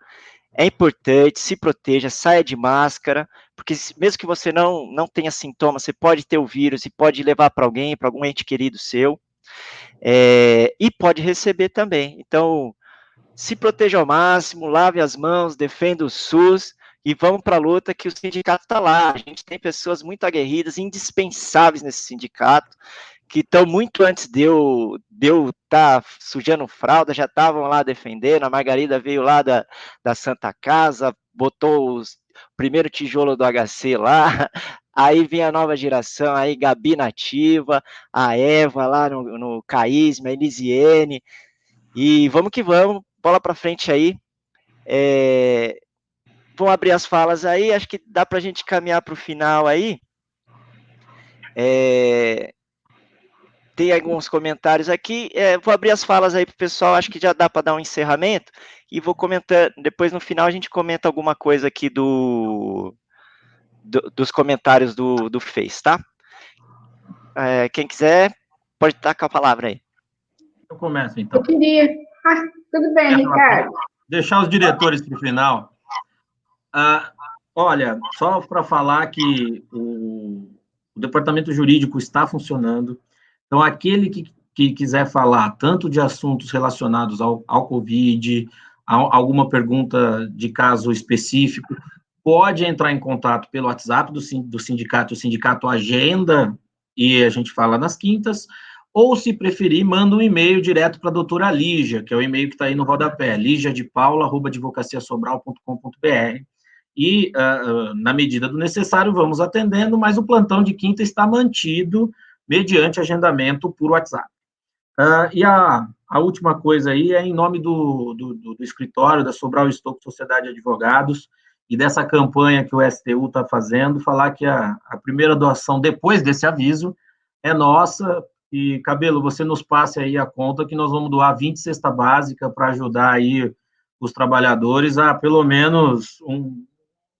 é importante, se proteja, saia de máscara, porque mesmo que você não tenha sintomas, você pode ter o vírus e pode levar para alguém, para algum ente querido seu, e pode receber também. Então, se proteja ao máximo, lave as mãos, defenda o SUS e vamos para a luta que o sindicato está lá. A gente tem pessoas muito aguerridas, indispensáveis nesse sindicato, que estão muito antes de eu estar sujando fralda, já estavam lá defendendo. A Margarida veio lá da Santa Casa, botou o primeiro tijolo do HC lá, aí vem a nova geração, aí Gabi Nativa, a Eva lá no Caísme, a Elisiene, e vamos que vamos, bola para frente aí. Vão abrir as falas aí, acho que dá para a gente caminhar para o final aí. Tem alguns comentários aqui, vou abrir as falas aí para o pessoal, acho que já dá para dar um encerramento, e vou comentar, depois no final a gente comenta alguma coisa aqui dos comentários do Face, tá? Quem quiser, pode estar com a palavra aí. Eu começo, então. Eu queria... tudo bem, Ricardo. Deixar os diretores para o final. Olha, só para falar que o departamento jurídico está funcionando, então aquele que quiser falar tanto de assuntos relacionados ao Covid, alguma pergunta de caso específico, pode entrar em contato pelo WhatsApp do sindicato, o sindicato agenda, e a gente fala nas quintas, ou, se preferir, manda um e-mail direto para a doutora Lígia, que é o e-mail que está aí no rodapé, ligiadepaula@advocaciasobral.com.br, e, na medida do necessário, vamos atendendo, mas o plantão de quinta está mantido mediante agendamento por WhatsApp. E a última coisa aí é em nome do escritório da Sobral Stocco Sociedade de Advogados e dessa campanha que o STU está fazendo, falar que a primeira doação, depois desse aviso, é nossa. E, Cabelo, você nos passe aí a conta que nós vamos doar 20 cesta básica para ajudar aí os trabalhadores a, pelo menos,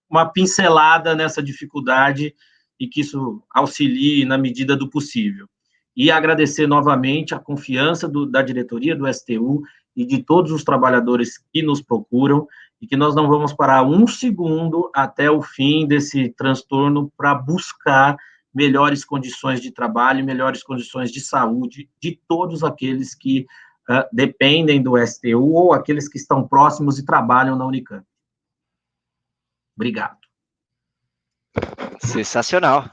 uma pincelada nessa dificuldade e que isso auxilie na medida do possível. E agradecer novamente a confiança da diretoria do STU e de todos os trabalhadores que nos procuram e que nós não vamos parar um segundo até o fim desse transtorno para buscar melhores condições de trabalho, melhores condições de saúde de todos aqueles que dependem do STU ou aqueles que estão próximos e trabalham na Unicamp. Obrigado. Sensacional.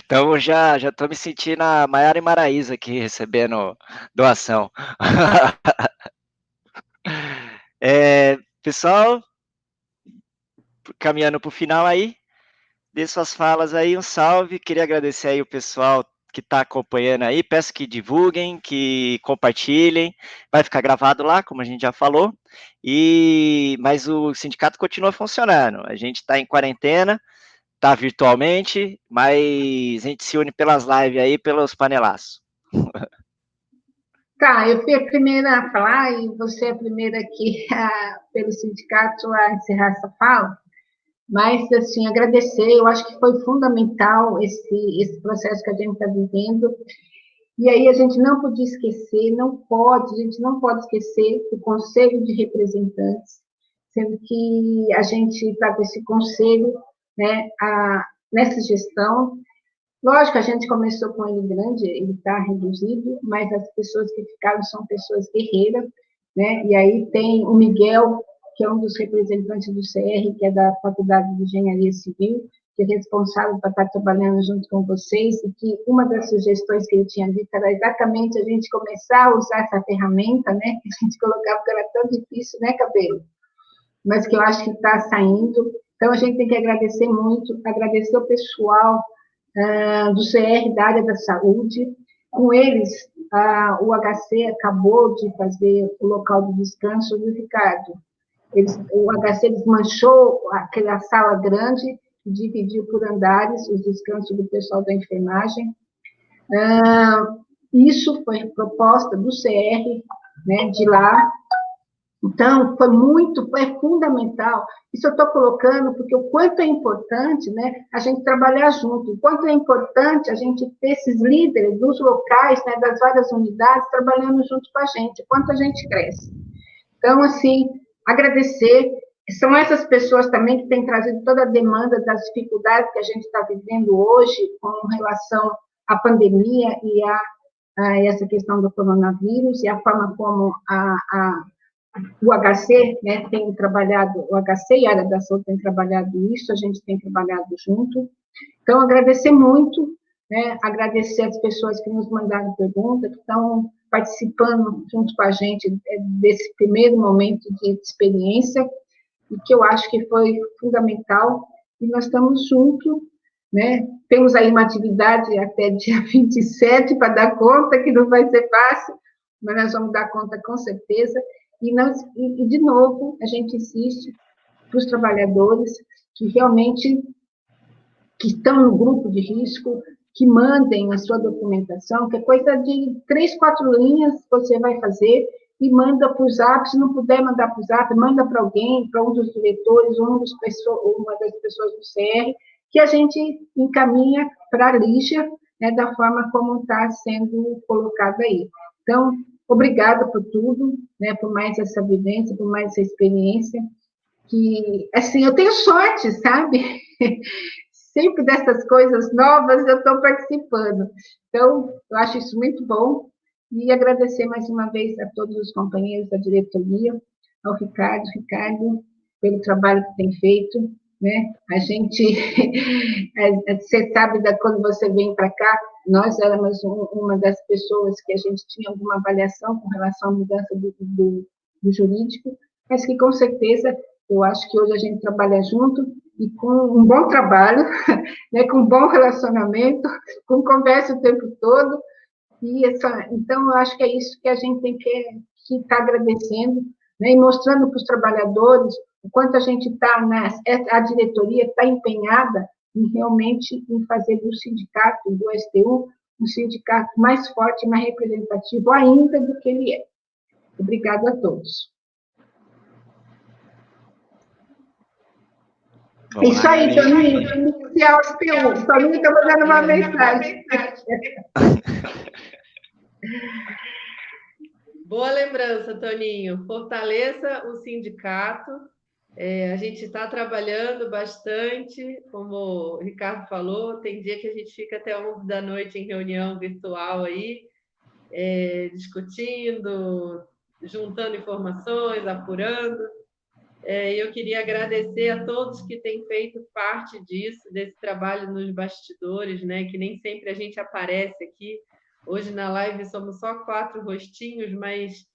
Então já estou me sentindo a Maiara e Maraísa aqui recebendo doação. Pessoal, caminhando para o final aí, dê suas falas aí, um salve. Queria agradecer aí o pessoal que está acompanhando aí. Peço que divulguem, que compartilhem. Vai ficar gravado lá, como a gente já falou. Mas o sindicato continua funcionando. A gente está em quarentena, está virtualmente, mas a gente se une pelas lives aí, pelos panelaços. Tá, eu fui a primeira a falar e você é a primeira aqui, pelo sindicato, a encerrar essa fala. Mas, assim, agradecer, eu acho que foi fundamental esse processo que a gente está vivendo. E aí a gente não podia esquecer, a gente não pode esquecer o Conselho de Representantes, sendo que a gente está com esse conselho, né, nessa gestão. Lógico, a gente começou com ele grande, ele está reduzido, mas as pessoas que ficaram são pessoas guerreiras, né? E aí tem o Miguel, que é um dos representantes do CR, que é da Faculdade de Engenharia Civil, que é responsável para estar trabalhando junto com vocês, e que uma das sugestões que ele tinha dito era exatamente a gente começar a usar essa ferramenta, né? Que a gente colocava que era tão difícil, né, Cabelo? Mas que eu acho que está saindo. Então, a gente tem que agradecer muito, agradecer o pessoal do CR, da área da saúde. Com eles, o HC acabou de fazer o local de descanso, viu, Ricardo? O HC desmanchou aquela sala grande, dividiu por andares os descansos do pessoal da enfermagem. Isso foi proposta do CR, né, de lá. Então, foi fundamental. Isso eu estou colocando porque o quanto é importante, né, a gente trabalhar junto, o quanto é importante a gente ter esses líderes dos locais, né, das várias unidades, trabalhando junto com a gente, o quanto a gente cresce. Então, assim, agradecer. São essas pessoas também que têm trazido toda a demanda das dificuldades que a gente está vivendo hoje com relação à pandemia e a essa questão do coronavírus e a forma como o HC, né, tem trabalhado, o HC e a área da saúde tem trabalhado isso, a gente tem trabalhado junto. Então, agradecer muito, né, agradecer as pessoas que nos mandaram perguntas, que estão participando junto com a gente desse primeiro momento de experiência, e que eu acho que foi fundamental, e nós estamos juntos, né, temos aí uma atividade até dia 27 para dar conta, que não vai ser fácil, mas nós vamos dar conta com certeza. E, de novo, a gente insiste para os trabalhadores que realmente que estão no grupo de risco, que mandem a sua documentação, que é coisa de 3, 4 linhas você vai fazer e manda para o Zap. Se não puder mandar para o Zap, manda para alguém, para um dos diretores, uma das pessoas do CR, que a gente encaminha para a Lígia, né, da forma como está sendo colocado aí. Então, obrigada por tudo, né, por mais essa vivência, por mais essa experiência, que, assim, eu tenho sorte, sabe? Sempre dessas coisas novas eu estou participando. Então, eu acho isso muito bom. E agradecer mais uma vez a todos os companheiros da diretoria, ao Ricardo, pelo trabalho que tem feito, né? A gente, você sabe, quando você vem para cá, nós éramos uma das pessoas que a gente tinha alguma avaliação com relação à mudança do jurídico, mas que, com certeza, eu acho que hoje a gente trabalha junto e com um bom trabalho, né, com um bom relacionamento, com conversa o tempo todo. Então, eu acho que é isso que a gente tem que estar agradecendo, né, e mostrando para os trabalhadores o quanto a gente está, a diretoria está empenhada em realmente em fazer do sindicato, do STU, um sindicato mais forte e mais representativo ainda do que ele é. Obrigada a todos. Bom, isso aí, Toninho, iniciar os perguntas. Toninho está mandando uma mensagem. Boa lembrança, Toninho. Fortaleça o sindicato. A gente está trabalhando bastante, como o Ricardo falou, tem dia que a gente fica até 11 da noite em reunião virtual aí, discutindo, juntando informações, apurando. Eu queria agradecer a todos que têm feito parte disso, desse trabalho nos bastidores, né? Que nem sempre a gente aparece aqui. Hoje na live somos só 4 rostinhos, mas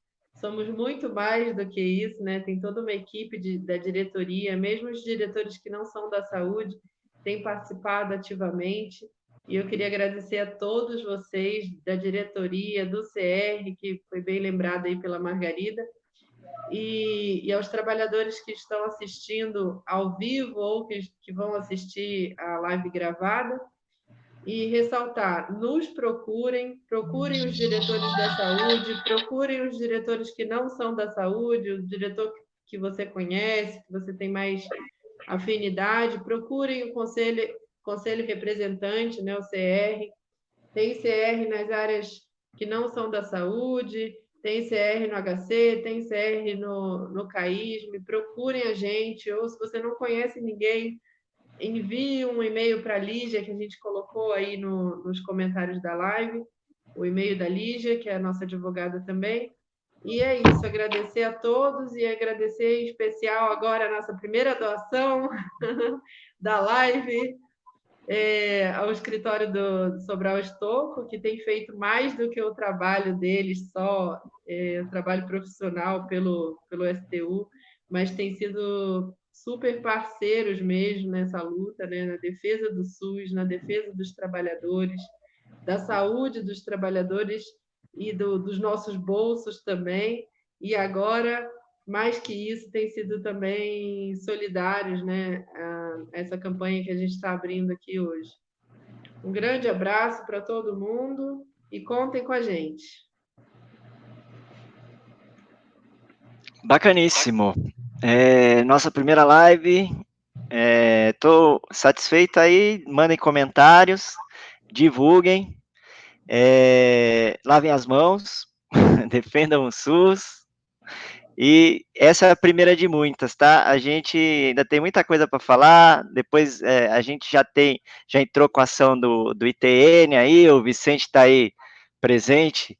somos muito mais do que isso, né? Tem toda uma equipe da diretoria, mesmo os diretores que não são da saúde, têm participado ativamente. E eu queria agradecer a todos vocês da diretoria, do CR, que foi bem lembrado aí pela Margarida, e aos trabalhadores que estão assistindo ao vivo ou que vão assistir a live gravada. E ressaltar, nos procurem os diretores da saúde, procurem os diretores que não são da saúde, o diretor que você conhece, que você tem mais afinidade, procurem o conselho representante, né, o CR. Tem CR nas áreas que não são da saúde, tem CR no HC, tem CR no CAISM, procurem a gente, ou se você não conhece ninguém, envie um e-mail para a Lígia, que a gente colocou aí nos comentários da live, o e-mail da Lígia, que é a nossa advogada também. E é isso, agradecer a todos e agradecer em especial agora a nossa primeira doação da live, ao escritório do Sobral Estocco, que tem feito mais do que o trabalho deles, só o trabalho profissional pelo STU, mas tem sido super parceiros mesmo nessa luta, né, na defesa do SUS, na defesa dos trabalhadores, da saúde dos trabalhadores e dos nossos bolsos também. E agora, mais que isso, tem sido também solidários, né, a essa campanha que a gente está abrindo aqui hoje. Um grande abraço para todo mundo e contem com a gente. Bacaníssimo. Nossa primeira live. Estou satisfeito aí. Mandem comentários, divulguem, lavem as mãos, defendam o SUS. E essa é a primeira de muitas, tá? A gente ainda tem muita coisa para falar. Depois a gente já entrou com a ação do ITN aí, o Vicente está aí presente,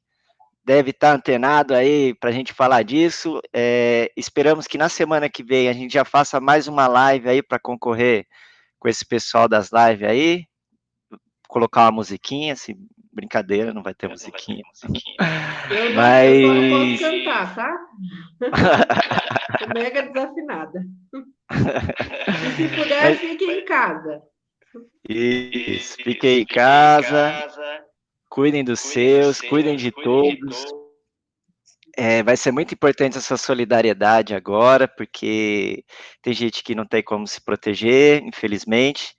deve estar antenado aí para a gente falar disso. Esperamos que na semana que vem a gente já faça mais uma live aí para concorrer com esse pessoal das lives aí. Colocar uma musiquinha, assim, brincadeira, não vai ter musiquinha. Eu só não posso cantar, tá? Tô mega desafinada. E se puder, fique em casa. Isso, fiquem em casa, cuidem dos seus, cuidem de todos. Vai ser muito importante essa solidariedade agora, porque tem gente que não tem como se proteger, infelizmente.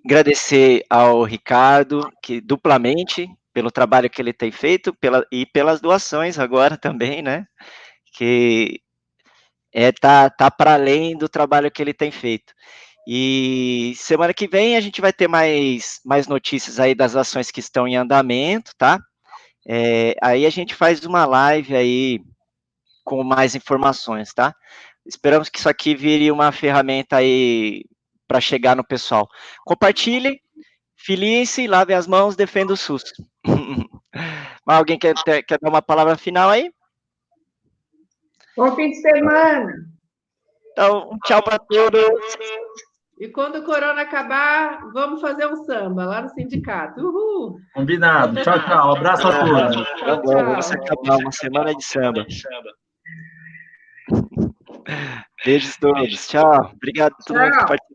Agradecer ao Ricardo, que duplamente, pelo trabalho que ele tem feito, e pelas doações agora também, né? Que tá para além do trabalho que ele tem feito. E semana que vem a gente vai ter mais notícias aí das ações que estão em andamento, tá? Aí a gente faz uma live aí com mais informações, tá? Esperamos que isso aqui vire uma ferramenta aí para chegar no pessoal. Compartilhe, filie-se, lave as mãos, defenda o SUS. Mas alguém quer dar uma palavra final aí? Bom fim de semana. Então, um tchau para todos. E quando o corona acabar, vamos fazer um samba lá no sindicato. Uhul! Combinado. Tchau, tchau. Abraço a todos. Tá bom, vamos acabar uma semana de samba. Beijos todos. Tchau. Obrigado a todo mundo que participou.